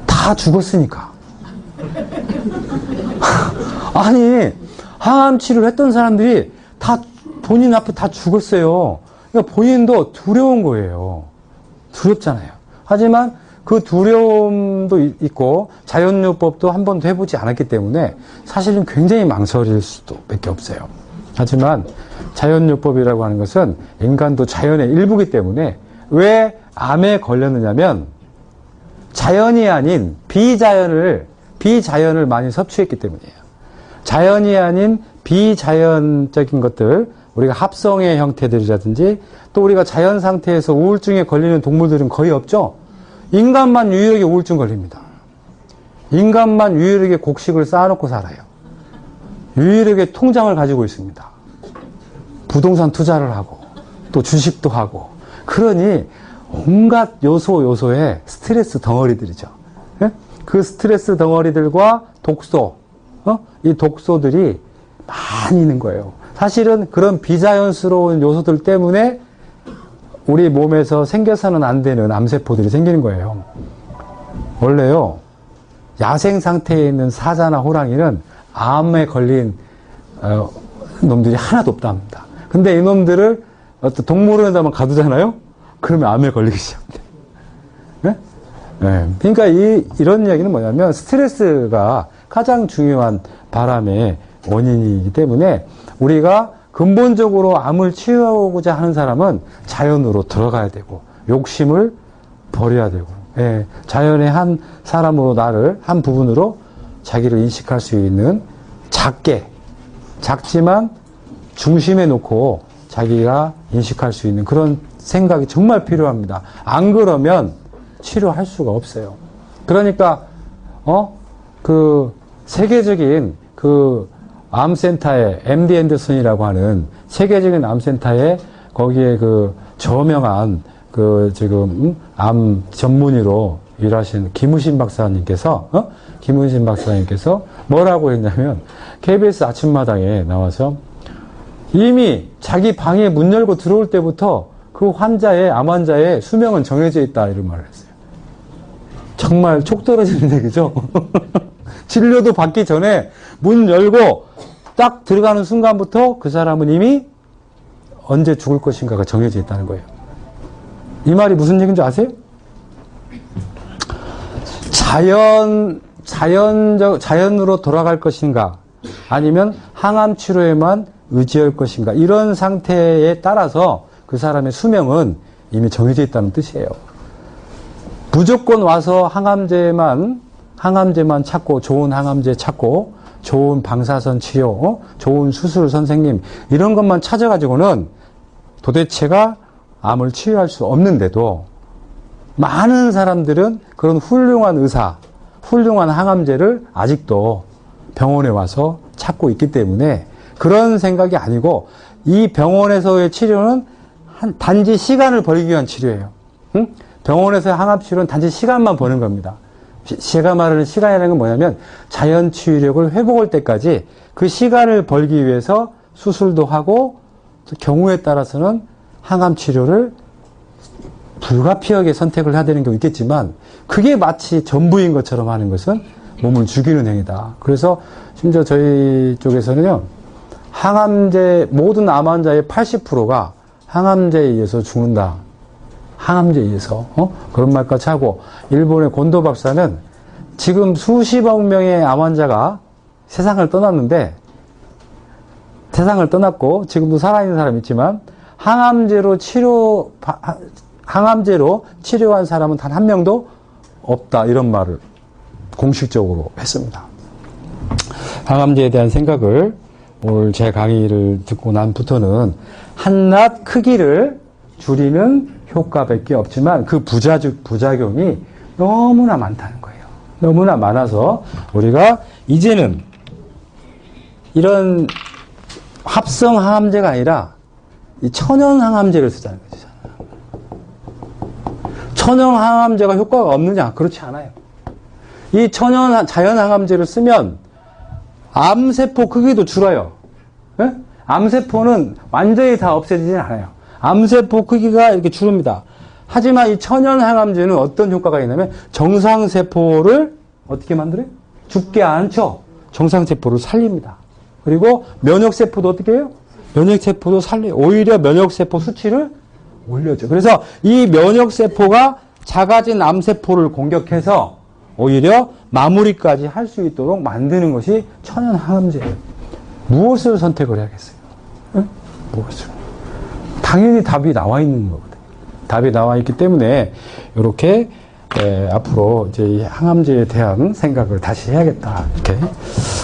다 죽었으니까. 아니, 항암 치료를 했던 사람들이 다 본인 앞에 다 죽었어요. 그러니까 본인도 두려운 거예요. 두렵잖아요. 하지만 그 두려움도 있고 자연요법도 한 번도 해보지 않았기 때문에 사실은 굉장히 망설일 수도 밖에 없어요. 하지만 자연요법이라고 하는 것은 인간도 자연의 일부이기 때문에 왜 암에 걸렸느냐면 자연이 아닌 비자연을 많이 섭취했기 때문이에요. 자연이 아닌 비자연적인 것들, 우리가 합성의 형태들이라든지 또 우리가 자연 상태에서 우울증에 걸리는 동물들은 거의 없죠. 인간만 유일하게 우울증 걸립니다. 인간만 유일하게 곡식을 쌓아놓고 살아요. 유일하게 통장을 가지고 있습니다. 부동산 투자를 하고 또 주식도 하고 그러니 온갖 요소에 스트레스 덩어리들이죠. 그 스트레스 덩어리들과 독소, 이 독소들이 많이 있는 거예요. 사실은 그런 비자연스러운 요소들 때문에 우리 몸에서 생겨서는 안 되는 암세포들이 생기는 거예요. 원래요, 야생 상태에 있는 사자나 호랑이는 암에 걸린 놈들이 하나도 없답니다. 근데 이 놈들을 어떤 동물원에다만 가두잖아요? 그러면 암에 걸리기 시작합니다. 네? 네. 그러니까 이런 이야기는 뭐냐면 스트레스가 가장 중요한 바람의 원인이기 때문에 우리가 근본적으로 암을 치유하고자 하는 사람은 자연으로 들어가야 되고 욕심을 버려야 되고 자연의 한 사람으로 나를 한 부분으로 자기를 인식할 수 있는 작지만 중심에 놓고 자기가 인식할 수 있는 그런 생각이 정말 필요합니다. 안 그러면 치료할 수가 없어요. 그러니까 그 세계적인 그 암센터에 MD 앤더슨이라고 하는 세계적인 암센터에 거기에 그 저명한 그 지금 암 전문의로 일하시는 김우신 박사님께서 뭐라고 했냐면 KBS 아침마당에 나와서 이미 자기 방에 문 열고 들어올 때부터 그 암 환자의 수명은 정해져 있다 이런 말을 했어요. 정말 촉 떨어지는 얘기죠. 진료도 받기 전에 문 열고 딱 들어가는 순간부터 그 사람은 이미 언제 죽을 것인가가 정해져 있다는 거예요. 이 말이 무슨 얘기인지 아세요? 자연으로 돌아갈 것인가 아니면 항암 치료에만 의지할 것인가 이런 상태에 따라서 그 사람의 수명은 이미 정해져 있다는 뜻이에요. 무조건 와서 항암제만 찾고 좋은 항암제 찾고 좋은 방사선 치료, 좋은 수술 선생님 이런 것만 찾아가지고는 도대체가 암을 치유할 수 없는데도 많은 사람들은 그런 훌륭한 의사, 훌륭한 항암제를 아직도 병원에 와서 찾고 있기 때문에 그런 생각이 아니고 이 병원에서의 치료는 단지 시간을 벌기 위한 치료예요. 응? 병원에서의 항암치료는 단지 시간만 버는 겁니다. 제가 말하는 시간이라는 건 뭐냐면 자연 치유력을 회복할 때까지 그 시간을 벌기 위해서 수술도 하고 경우에 따라서는 항암 치료를 불가피하게 선택을 해야 되는 경우 있겠지만 그게 마치 전부인 것처럼 하는 것은 몸을 죽이는 행위다. 그래서 심지어 저희 쪽에서는요. 항암제 모든 암 환자의 80%가 항암제에 의해서 죽는다. 항암제에 의해서. 그런 말까지 하고, 일본의 곤도 박사는 지금 수십억 명의 암 환자가 세상을 떠났는데, 세상을 떠났고, 지금도 살아있는 사람이 있지만, 항암제로 치료한 사람은 단 한 명도 없다. 이런 말을 공식적으로 했습니다. 항암제에 대한 생각을 오늘 제 강의를 듣고 난부터는 한낱 크기를 줄이는 효과밖에 없지만 그 부작용이 너무나 많다는 거예요. 너무나 많아서 우리가 이제는 이런 합성 항암제가 아니라 이 천연 항암제를 쓰자는 거죠. 천연 항암제가 효과가 없느냐? 그렇지 않아요. 이 자연 항암제를 쓰면 암세포 크기도 줄어요. 예? 암세포는 완전히 다 없애지진 않아요. 암세포 크기가 이렇게 줄습니다. 하지만 이 천연 항암제는 어떤 효과가 있냐면 정상세포를 어떻게 만들어요? 죽게 않죠. 정상세포를 살립니다. 그리고 면역세포도 어떻게 해요? 면역세포도 살려요. 오히려 면역세포 수치를 올려줘. 그래서 이 면역세포가 작아진 암세포를 공격해서 오히려 마무리까지 할 수 있도록 만드는 것이 천연 항암제예요. 무엇을 선택을 해야겠어요? 응? 무엇을? 당연히 답이 나와 있는 거거든요. 답이 나와 있기 때문에 이렇게 앞으로 이제 이 항암제에 대한 생각을 다시 해야겠다. 이렇게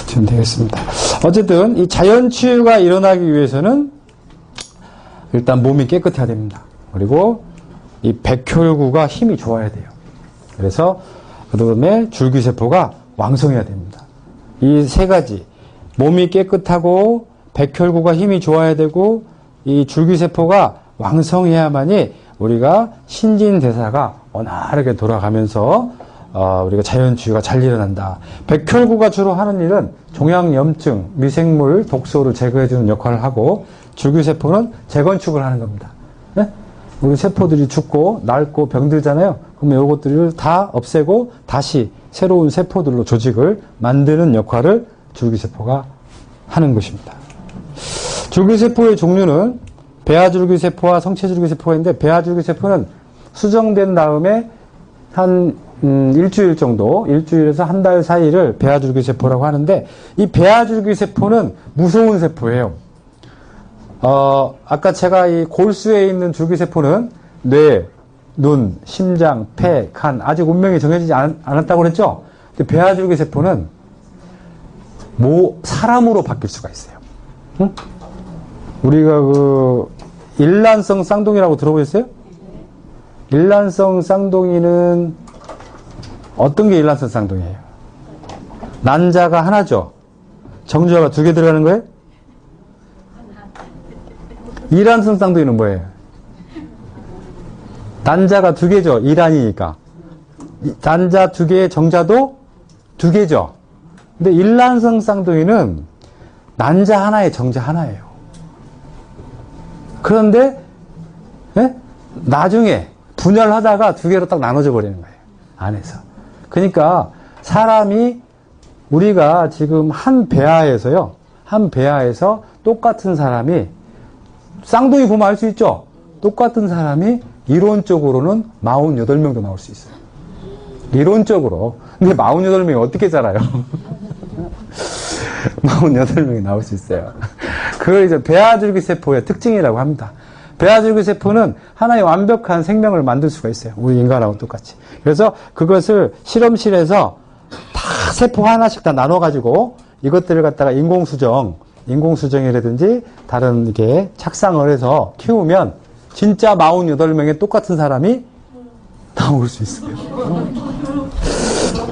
지금 되겠습니다. 어쨌든 이 자연 치유가 일어나기 위해서는 일단 몸이 깨끗해야 됩니다. 그리고 이 백혈구가 힘이 좋아야 돼요. 그래서 그 다음에 줄기세포가 왕성해야 됩니다. 이 세 가지. 몸이 깨끗하고 백혈구가 힘이 좋아야 되고 이 줄기세포가 왕성해야만이 우리가 신진대사가 원활하게 돌아가면서 우리가 자연치유가 잘 일어난다. 백혈구가 주로 하는 일은 종양염증, 미생물, 독소를 제거해주는 역할을 하고 줄기세포는 재건축을 하는 겁니다. 네? 우리 세포들이 죽고 낡고 병들잖아요. 그러면 이것들을 다 없애고 다시 새로운 세포들로 조직을 만드는 역할을 줄기세포가 하는 것입니다. 줄기세포의 종류는 배아줄기세포와 성체줄기세포가 있는데 배아줄기세포는 수정된 다음에 한 일주일 정도, 일주일에서 한 달 사이를 배아줄기세포라고 하는데 이 배아줄기세포는 무서운 세포예요. 아까 제가 이 골수에 있는 줄기세포는 뇌, 눈, 심장, 폐, 간 아직 운명이 정해지지 않았다고 그랬죠? 근데 배아줄기세포는 사람으로 바뀔 수가 있어요. 응? 우리가 일란성 쌍둥이라고 들어보셨어요? 일란성 쌍둥이는 어떤 게 일란성 쌍둥이에요? 난자가 하나죠? 정주화가 2개 들어가는 거예요? 일란성 쌍둥이는 뭐예요? 난자가 2개죠. 일란이니까. 난자 2개, 정자도 2개죠. 근데 일란성 쌍둥이는 난자 하나에 정자 하나예요. 그런데 나중에 분열하다가 2개로 딱 나눠져 버리는 거예요. 안에서. 그러니까 사람이 우리가 지금 한 배아에서 똑같은 사람이 쌍둥이 보면 알 수 있죠? 똑같은 사람이 이론적으로는 48명도 나올 수 있어요. 이론적으로. 근데 48명이 어떻게 자라요? 48명이 나올 수 있어요. 그걸 이제 배아줄기세포의 특징이라고 합니다. 배아줄기세포는 하나의 완벽한 생명을 만들 수가 있어요. 우리 인간하고 똑같이. 그래서 그것을 실험실에서 다 세포 하나씩 다 나눠가지고 이것들을 갖다가 인공수정이라든지 다른 이렇게 착상을 해서 키우면 진짜 48명의 똑같은 사람이 나올 수 있어요.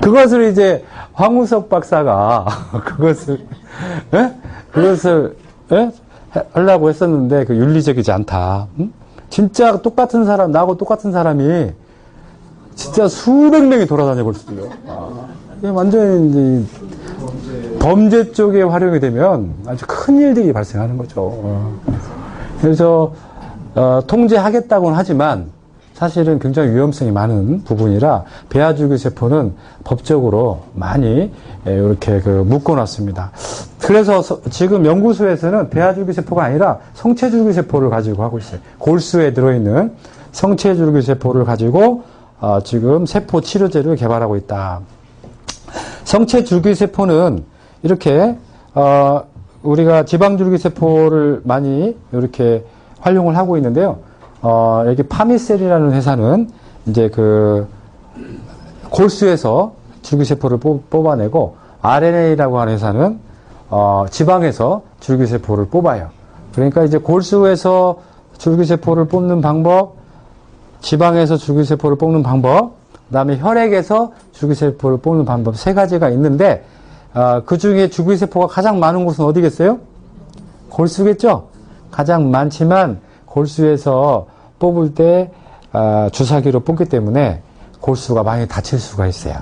그것을 이제 황우석 박사가 그것을 하려고 했었는데 그 윤리적이지 않다. 응? 진짜 똑같은 사람, 나하고 똑같은 사람이 진짜 수백 명이 돌아다녀 볼 수도 있어요. 완전히 이제 범죄 쪽에 활용이 되면 아주 큰 일들이 발생하는 거죠. 그래서 통제하겠다고는 하지만 사실은 굉장히 위험성이 많은 부분이라 배아줄기세포는 법적으로 많이 이렇게 묶어놨습니다. 그래서 지금 연구소에서는 배아줄기세포가 아니라 성체줄기세포를 가지고 하고 있어요. 골수에 들어있는 성체줄기세포를 가지고 지금 세포 치료제를 개발하고 있다. 성체줄기세포는 이렇게 우리가 지방줄기세포를 많이 이렇게 활용을 하고 있는데요. 여기 파미셀이라는 회사는 이제 그 골수에서 줄기세포를 뽑아내고 RNA라고 하는 회사는 지방에서 줄기세포를 뽑아요. 그러니까 이제 골수에서 줄기세포를 뽑는 방법, 지방에서 줄기세포를 뽑는 방법, 그 다음에 혈액에서 줄기세포를 뽑는 방법 세 가지가 있는데 그 중에 줄기세포가 가장 많은 곳은 어디겠어요? 골수겠죠? 가장 많지만 골수에서 뽑을 때 주사기로 뽑기 때문에 골수가 많이 다칠 수가 있어요.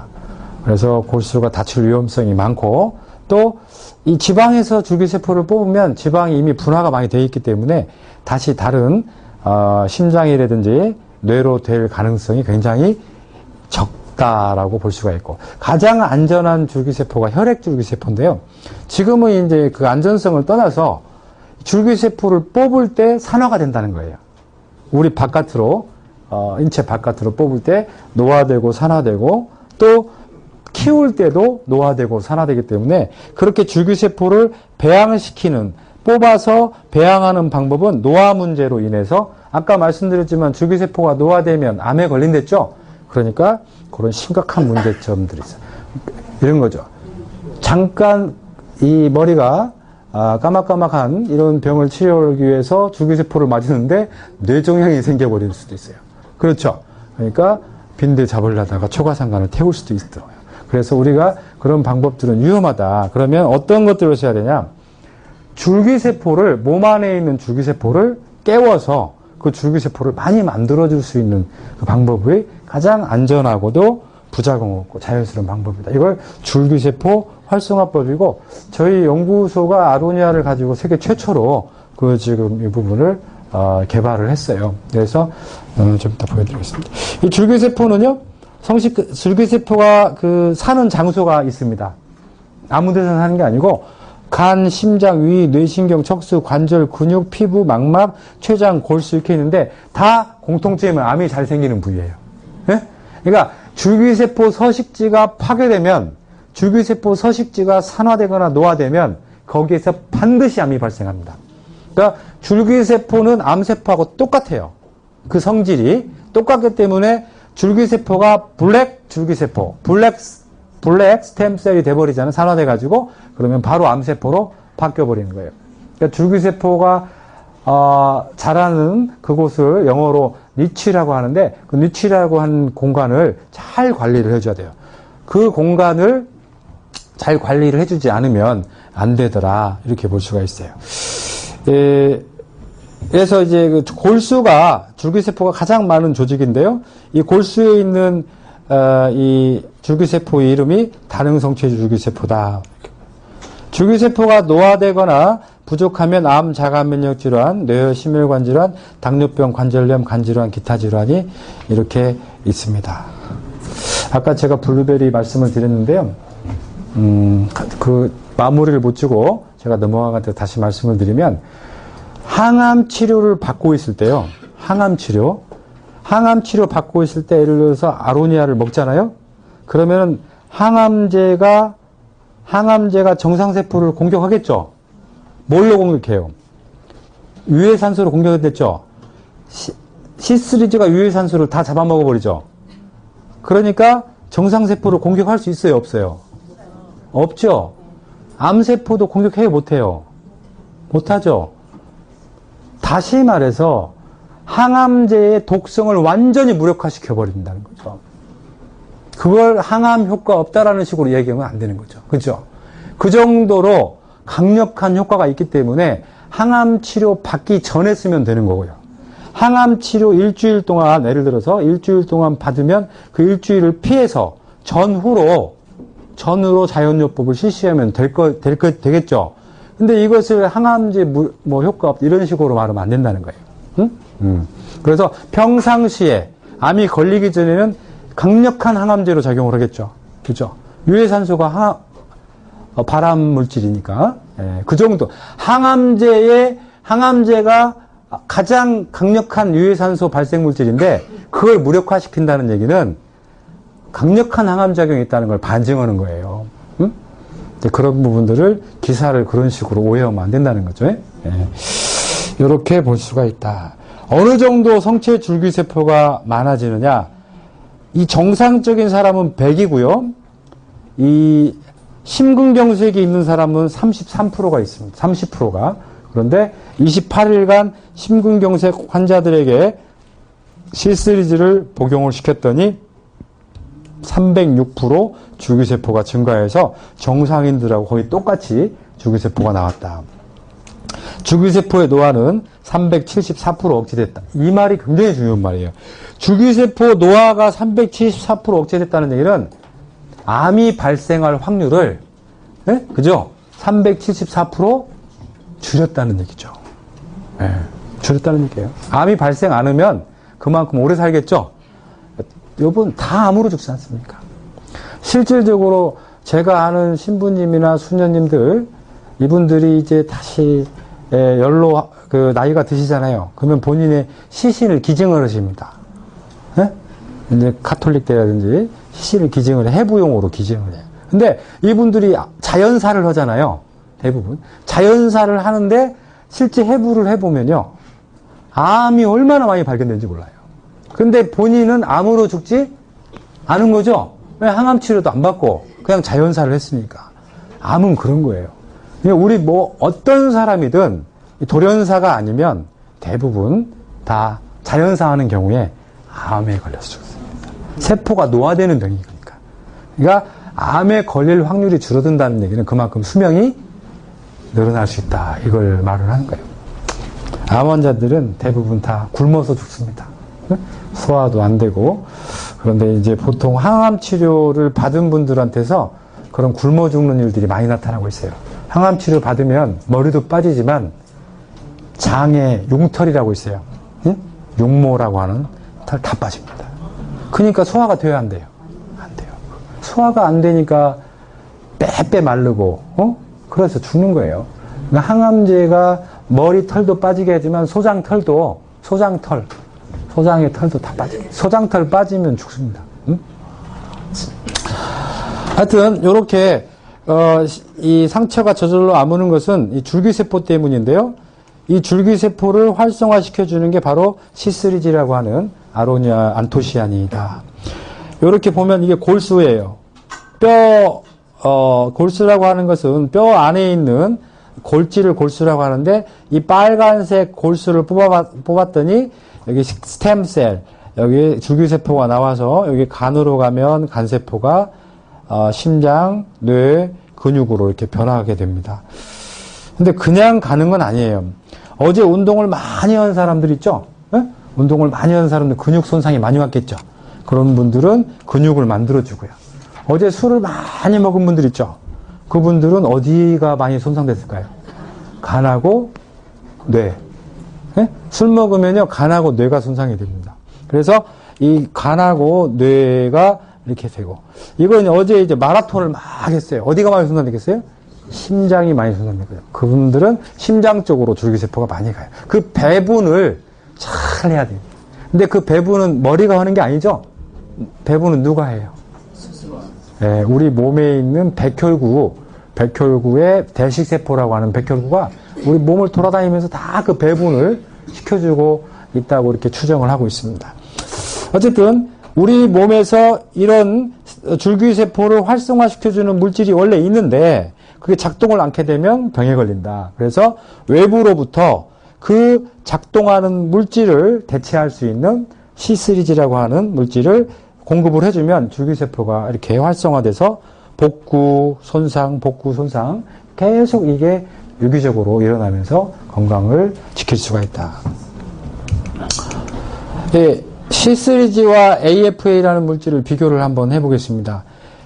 그래서 골수가 다칠 위험성이 많고 또 이 지방에서 줄기세포를 뽑으면 지방이 이미 분화가 많이 되어 있기 때문에 다시 다른 심장이라든지 뇌로 될 가능성이 굉장히 적다라고 볼 수가 있고 가장 안전한 줄기세포가 혈액줄기세포인데요. 지금은 이제 그 안전성을 떠나서 줄기세포를 뽑을 때 산화가 된다는 거예요. 우리 바깥으로 인체 바깥으로 뽑을 때 노화되고 산화되고 또 키울 때도 노화되고 산화되기 때문에 그렇게 줄기세포를 배양시키는 뽑아서 배양하는 방법은 노화 문제로 인해서 아까 말씀드렸지만 줄기세포가 노화되면 암에 걸린댔죠. 그러니까 그런 심각한 문제점들이 있어요. 이런 거죠. 잠깐 이 머리가 까맣까맣한 이런 병을 치료하기 위해서 줄기세포를 맞았는데 뇌종양이 생겨버릴 수도 있어요. 그렇죠. 그러니까 빈대 잡으려다가 초과상간을 태울 수도 있더라고요. 그래서 우리가 그런 방법들은 위험하다. 그러면 어떤 것들을 써야 되냐? 줄기세포를 몸 안에 있는 줄기세포를 깨워서 그 줄기세포를 많이 만들어줄 수 있는 그 방법이 가장 안전하고도 부작용 없고 자연스러운 방법이다. 이걸 줄기세포 활성화법이고 저희 연구소가 아로니아를 가지고 세계 최초로 그 지금 이 부분을 개발을 했어요. 그래서 좀 이따 보여드리겠습니다. 이 줄기세포는요. 줄기세포가 그 사는 장소가 있습니다. 아무 데서나 사는 게 아니고 간, 심장, 위, 뇌신경, 척수, 관절, 근육, 피부, 망막, 췌장, 골수 이렇게 있는데 다 공통점은 암이 잘 생기는 부위예요. 네? 그러니까 줄기세포 서식지가 파괴되면 줄기세포 서식지가 산화되거나 노화되면 거기에서 반드시 암이 발생합니다. 그러니까 줄기세포는 암세포하고 똑같아요. 그 성질이 똑같기 때문에 줄기세포가 블랙 줄기세포, 블랙 스템셀이 돼버리잖아요. 산화돼가지고 그러면 바로 암세포로 바뀌어버리는 거예요. 그러니까 줄기세포가 자라는 그곳을 영어로 니치라고 하는데 그 니치라고 하는 공간을 잘 관리를 해줘야 돼요. 그 공간을 잘 관리를 해주지 않으면 안 되더라 이렇게 볼 수가 있어요. 그래서 이제 그 골수가 줄기세포가 가장 많은 조직인데요. 이 골수에 있는 이 줄기세포의 이름이 다능성체 줄기세포다. 줄기세포가 노화되거나 부족하면 암, 자가면역 질환, 뇌 심혈관 질환, 당뇨병, 관절염, 간질환, 기타 질환이 이렇게 있습니다. 아까 제가 블루베리 말씀을 드렸는데요. 그 마무리를 못 주고 제가 넘어가서 다시 말씀을 드리면 항암 치료를 받고 있을 때요. 항암 치료 받고 있을 때 예를 들어서 아로니아를 먹잖아요. 그러면 항암제가 정상세포를 공격하겠죠. 뭘로 공격해요? 유해산소로 공격했댔죠. C3G가 유해산소를 다 잡아먹어버리죠. 그러니까 정상세포를 공격할 수 있어요? 없어요? 없죠. 암세포도 공격해요? 못해요? 못하죠. 다시 말해서 항암제의 독성을 완전히 무력화시켜 버린다는 거죠. 그걸 항암 효과 없다라는 식으로 얘기하면 안 되는 거죠. 그렇죠? 그 정도로 강력한 효과가 있기 때문에 항암 치료 받기 전에 쓰면 되는 거고요. 항암 치료 일주일 동안 예를 들어서 일주일 동안 받으면 그 일주일을 피해서 전후로 자연요법을 실시하면 되겠죠. 근데 이것을 항암제 뭐 효과 없 이런 식으로 말하면 안 된다는 거예요. 응? 그래서 평상시에 암이 걸리기 전에는 강력한 항암제로 작용을 하겠죠. 그죠? 유해산소가 발암 물질이니까 그 정도. 항암제가 가장 강력한 유해산소 발생 물질인데 그걸 무력화시킨다는 얘기는 강력한 항암작용이 있다는 걸 반증하는 거예요. 응? 그런 부분들을 기사를 그런 식으로 오해하면 안 된다는 거죠. 이렇게 볼 수가 있다. 어느 정도 성체 줄기세포가 많아지느냐? 이 정상적인 사람은 100이고요. 이 심근경색이 있는 사람은 33%가 있습니다. 30%가. 그런데 28일간 심근경색 환자들에게 C-시리즈를 복용을 시켰더니 306% 줄기세포가 증가해서 정상인들하고 거의 똑같이 줄기세포가 나왔다. 줄기세포의 노화는 374% 억제됐다. 이 말이 굉장히 중요한 말이에요. 줄기세포 노화가 374% 억제됐다는 얘기는 암이 발생할 확률을, 그죠? 374% 줄였다는 얘기죠. 줄였다는 얘기예요. 암이 발생 안 하면 그만큼 오래 살겠죠? 여러분, 다 암으로 죽지 않습니까? 실질적으로 제가 아는 신부님이나 수녀님들, 이분들이 이제 다시 연로 나이가 드시잖아요. 그러면 본인의 시신을 기증을 하십니다. 이제 카톨릭대라든지 시신을 기증을 해, 해부용으로 기증을 해요. 근데 이분들이 자연사를 하잖아요. 대부분. 자연사를 하는데 실제 해부를 해보면요. 암이 얼마나 많이 발견되는지 몰라요. 근데 본인은 암으로 죽지 않은 거죠. 왜 항암 치료도 안 받고 그냥 자연사를 했으니까. 암은 그런 거예요. 우리 어떤 사람이든 돌연사가 아니면 대부분 다 자연사 하는 경우에 암에 걸려서 죽습니다. 세포가 노화되는 병이니까. 그러니까 암에 걸릴 확률이 줄어든다는 얘기는 그만큼 수명이 늘어날 수 있다. 이걸 말을 하는 거예요. 암 환자들은 대부분 다 굶어서 죽습니다. 소화도 안 되고. 그런데 이제 보통 항암 치료를 받은 분들한테서 그런 굶어 죽는 일들이 많이 나타나고 있어요. 항암 치료 받으면 머리도 빠지지만 장에 용털이라고 있어요. 용모라고 하는 털 다 빠집니다. 그러니까 소화가 돼야 안 돼요. 안 돼요. 소화가 안 되니까 빼빼 마르고, 그래서 죽는 거예요. 그러니까 항암제가 머리 털도 빠지게 하지만 소장의 털도 다 빠지게. 소장털 빠지면 죽습니다. 하여튼, 요렇게, 이 상처가 저절로 아무는 것은 이 줄기세포 때문인데요. 이 줄기세포를 활성화시켜주는 게 바로 C3G라고 하는 아로니아 안토시아닌이다. 요렇게 보면 이게 골수예요. 골수라고 하는 것은 뼈 안에 있는 골지를 골수라고 하는데 이 빨간색 골수를 뽑았더니 여기 스템셀, 여기 줄기세포가 나와서 여기 간으로 가면 간세포가 심장, 뇌, 근육으로 이렇게 변화하게 됩니다. 근데 그냥 가는 건 아니에요. 어제 운동을 많이 한 사람들 있죠? 운동을 많이 한 사람들 근육 손상이 많이 왔겠죠? 그런 분들은 근육을 만들어주고요. 어제 술을 많이 먹은 분들 있죠? 그분들은 어디가 많이 손상됐을까요? 간하고 뇌. 술 먹으면요, 간하고 뇌가 손상이 됩니다. 그래서 이 간하고 뇌가 이렇게 되고. 이건 어제 이제 마라톤을 막 했어요. 어디가 많이 손상됐겠어요? 심장이 많이 손상됐거든요. 그분들은 심장 쪽으로 줄기세포가 많이 가요. 그 배분을 잘 해야 돼요. 근데 그 배분은 머리가 하는 게 아니죠? 배분은 누가 해요? 네, 우리 몸에 있는 백혈구의 대식세포라고 하는 백혈구가 우리 몸을 돌아다니면서 다 그 배분을 시켜주고 있다고 이렇게 추정을 하고 있습니다. 어쨌든 우리 몸에서 이런 줄기세포를 활성화시켜주는 물질이 원래 있는데 그게 작동을 않게 되면 병에 걸린다. 그래서 외부로부터 그 작동하는 물질을 대체할 수 있는 C3G라고 하는 물질을 공급을 해주면 줄기세포가 이렇게 활성화돼서 복구, 손상 계속 이게 유기적으로 일어나면서 건강을 지킬 수가 있다. 네, C3G와 AFA라는 물질을 비교를 한번 해보겠습니다.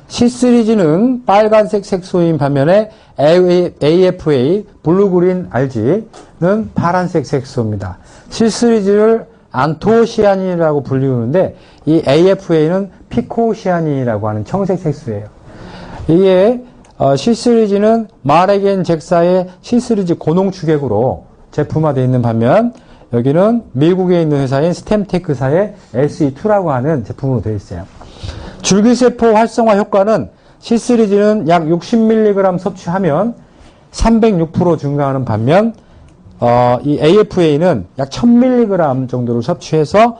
C3G는 빨간색 색소인 반면에 AFA, 블루그린 알지는 파란색 색소입니다. C3G를 안토시아닌이라고 불리우는데 이 AFA는 피코시아닌이라고 하는 청색 색소예요. 이게 C 시리즈는 마레겐 잭사의 C 시리즈 고농축액으로 제품화되어 있는 반면 여기는 미국에 있는 회사인 스템테크사의 SE2라고 하는 제품으로 되어 있어요. 줄기세포 활성화 효과는 C 시리즈는 약 60mg 섭취하면 306% 증가하는 반면 이 AFA는 약 1000mg 정도를 섭취해서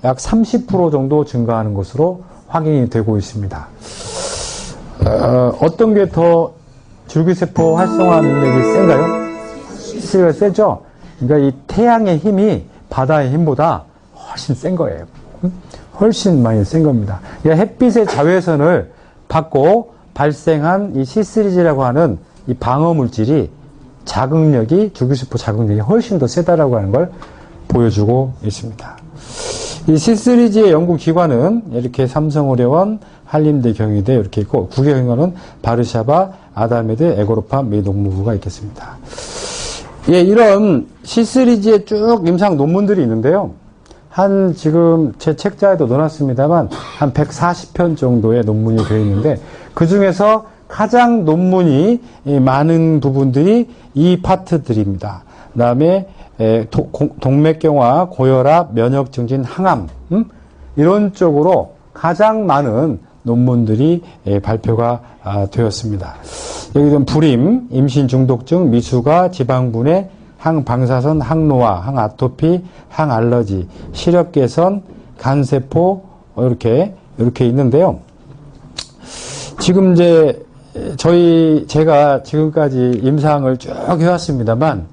약 30% 정도 증가하는 것으로 확인이 되고 있습니다. 어떤 게 더 줄기세포 활성화 능력이 센가요? C가 세죠? 그러니까 이 태양의 힘이 바다의 힘보다 훨씬 센 거예요. 훨씬 많이 센 겁니다. 햇빛의 자외선을 받고 발생한 이 C 시리즈라고 하는 이 방어 물질이 자극력이 줄기세포 자극력이 훨씬 더 세다라고 하는 걸 보여주고 있습니다. 이 C 시리즈의 연구기관은 이렇게 삼성의료원, 한림대 경희대 이렇게 있고 국외경영은 바르샤바, 아달메드, 에고로팜, 미 농무부가 있겠습니다. 예, 이런 C 시리즈의 쭉 임상 논문들이 있는데요. 지금 제 책자에도 넣어놨습니다만 한 140편 정도의 논문이 되어 있는데 그 중에서 가장 논문이 많은 부분들이 이 파트들입니다. 그 다음에 동맥경화, 고혈압, 면역 증진, 항암 이런 쪽으로 가장 많은 논문들이 발표가 되었습니다. 여기는 불임, 임신 중독증, 미수가, 지방분해, 항방사선, 항노화, 항아토피, 항알러지, 시력 개선, 간세포 이렇게 있는데요. 지금 이제 제가 지금까지 임상을 쭉 해왔습니다만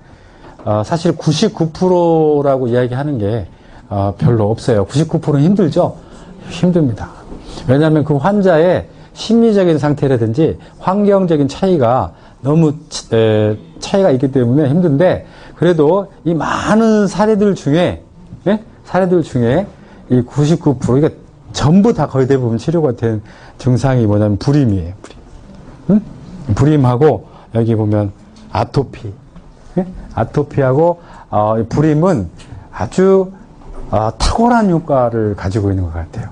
사실 99%라고 이야기하는 게 별로 없어요. 99%는 힘들죠? 힘듭니다. 왜냐하면 그 환자의 심리적인 상태라든지 환경적인 차이가 너무 차이가 있기 때문에 힘든데 그래도 이 많은 사례들 중에 이 99% 이게 전부 다 거의 대부분 치료가 된 증상이 뭐냐면 불임이에요. 불임하고 여기 보면 아토피. 아토피하고 불임은 아주 탁월한 효과를 가지고 있는 것 같아요.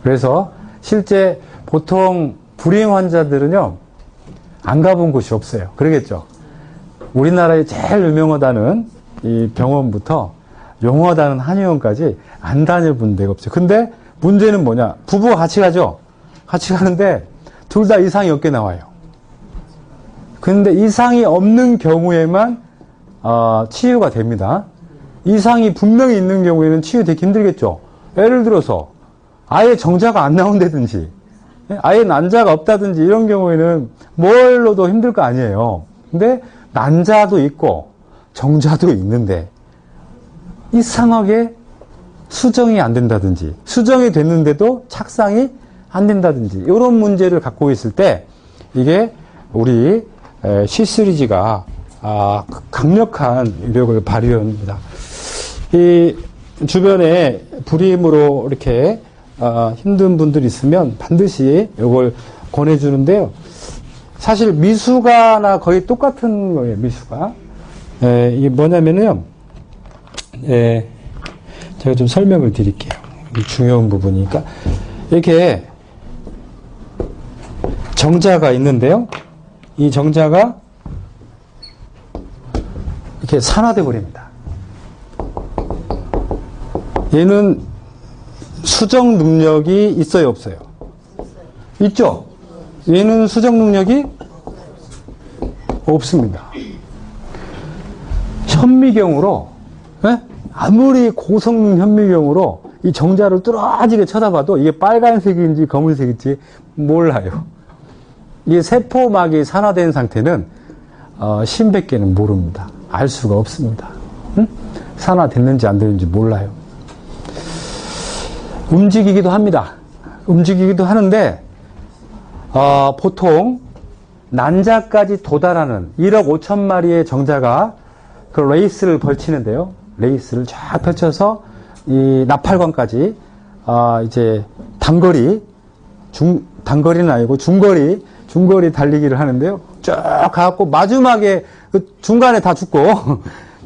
그래서 실제 보통 불임 환자들은요 안 가본 곳이 없어요. 그러겠죠. 우리나라에 제일 유명하다는 이 병원부터 용하다는 한의원까지 안 다녀본 데가 없어요. 근데 문제는 뭐냐? 부부가 같이 가죠. 같이 가는데 둘 다 이상이 없게 나와요. 근데 이상이 없는 경우에만 치유가 됩니다. 이상이 분명히 있는 경우에는 치유되기 힘들겠죠. 예를 들어서 아예 정자가 안 나온다든지 아예 난자가 없다든지 이런 경우에는 뭘로도 힘들 거 아니에요. 근데 난자도 있고 정자도 있는데 이상하게 수정이 안 된다든지 수정이 됐는데도 착상이 안 된다든지 이런 문제를 갖고 있을 때 이게 우리 C 시리즈가 강력한 위력을 발휘합니다. 이 주변에 불임으로 이렇게 힘든 분들이 있으면 반드시 이걸 권해주는데요. 사실 미수가나 거의 똑같은 거예요. 미수가 이게 뭐냐면요. 제가 좀 설명을 드릴게요. 중요한 부분이니까 이렇게 정자가 있는데요. 이 정자가 이렇게 산화돼 버립니다. 얘는 수정 능력이 있어요, 없어요? 있죠? 얘는 수정 능력이 없습니다. 현미경으로, 아무리 고성능 현미경으로 이 정자를 뚫어지게 쳐다봐도 이게 빨간색인지 검은색인지 몰라요. 이게 세포막이 산화된 상태는 신백계는 모릅니다. 알 수가 없습니다. 산화됐는지 안 됐는지 몰라요. 움직이기도 합니다. 움직이기도 하는데 보통 난자까지 도달하는 1억 5천 마리의 정자가 그 레이스를 벌치는데요. 레이스를 쫙 펼쳐서 이 나팔관까지 이제 단거리는 아니고 중거리 달리기를 하는데요. 쫙 가갖고 마지막에 그 중간에 다 죽고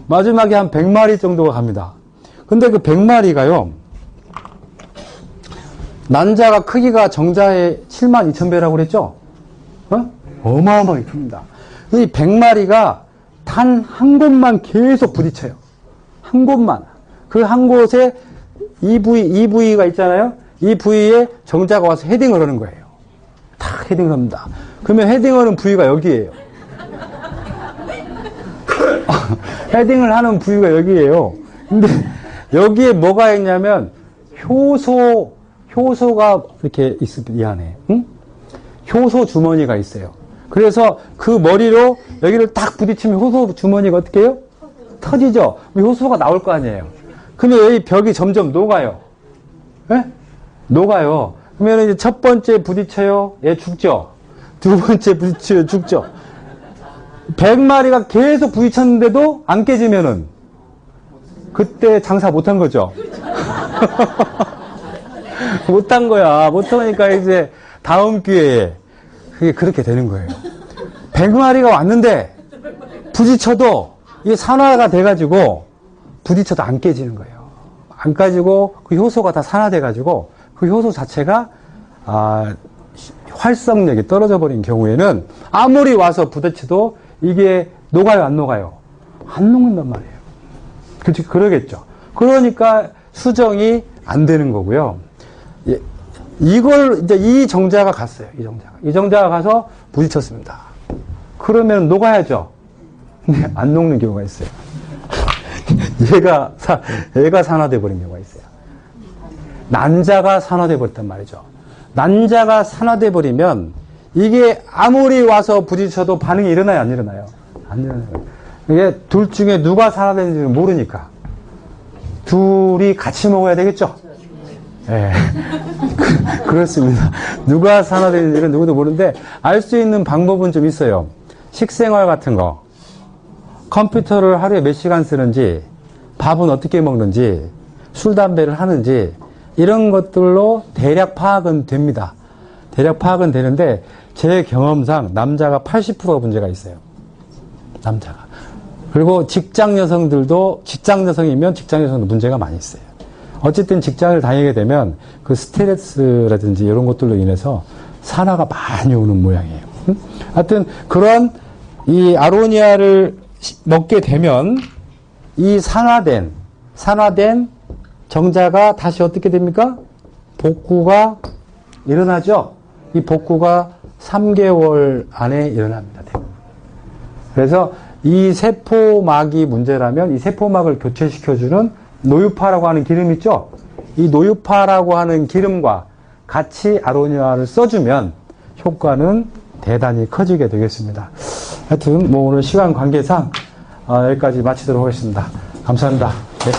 마지막에 한 100마리 정도가 갑니다. 근데 그 100마리가요. 난자가 크기가 정자의 72,000배라고 그랬죠? 어마어마하게 큽니다. 이 100마리가 단 한 곳만 계속 부딪혀요. 한 곳만. 그 한 곳에 이 부위가 있잖아요. 이 부위에 정자가 와서 헤딩을 하는 거예요. 탁 헤딩을 합니다. 그러면 헤딩하는 부위가 여기예요. 헤딩을 하는 부위가 여기예요. 근데 여기에 뭐가 있냐면 효소가 이렇게 있습니다. 이 안에. 응? 효소 주머니가 있어요. 그래서 그 머리로 여기를 딱 부딪히면 효소 주머니가 어떻게 해요? 터지죠? 효소가 나올 거 아니에요. 그러면 여기 벽이 점점 녹아요. 예? 녹아요. 그러면 이제 첫 번째 부딪혀요. 얘 죽죠? 두 번째 부딪혀요. 죽죠? 100마리가 계속 부딪혔는데도 안 깨지면은 그때 장사 못한 거죠? 못한 거야. 못하니까 이제 다음 기회에 그게 그렇게 되는 거예요. 100마리가 왔는데 부딪혀도 이게 산화가 돼가지고 부딪혀도 안 깨지는 거예요. 안 깨지고 그 효소가 다 산화돼가지고 그 효소 자체가 활성력이 떨어져 버린 경우에는 아무리 와서 부딪혀도 이게 녹아요, 안 녹아요? 안 녹는단 말이에요. 그렇지, 그러겠죠. 그러니까 수정이 안 되는 거고요. 이걸 이제 이 정자가 갔어요. 이 정자가 가서 부딪혔습니다. 그러면 녹아야죠. 근데 안 녹는 경우가 있어요. 얘가 산화돼 버린 경우가 있어요. 난자가 산화돼 버렸단 말이죠. 난자가 산화돼 버리면 이게 아무리 와서 부딪혀도 반응이 일어나요, 안 일어나요? 안 일어나요. 이게 둘 중에 누가 산화되는지는 모르니까 둘이 같이 먹어야 되겠죠? 예. 그렇습니다. 누가 산화되는지는 누구도 모르는데 알 수 있는 방법은 좀 있어요. 식생활 같은 거. 컴퓨터를 하루에 몇 시간 쓰는지, 밥은 어떻게 먹는지, 술, 담배를 하는지 이런 것들로 대략 파악은 됩니다. 대략 파악은 되는데 제 경험상 남자가 80%가 문제가 있어요. 남자가. 그리고 직장 여성들도 직장 여성이면 직장 여성도 문제가 많이 있어요. 어쨌든 직장을 다니게 되면 그 스트레스라든지 이런 것들로 인해서 산화가 많이 오는 모양이에요. 하여튼 그런 이 아로니아를 먹게 되면 이 산화된 정자가 다시 어떻게 됩니까? 복구가 일어나죠? 이 복구가 3개월 안에 일어납니다. 그래서 이 세포막이 문제라면 이 세포막을 교체시켜주는 노유파라고 하는 기름 있죠? 이 노유파라고 하는 기름과 같이 아로니아를 써주면 효과는 대단히 커지게 되겠습니다. 하여튼 오늘 시간 관계상 여기까지 마치도록 하겠습니다. 감사합니다. 네.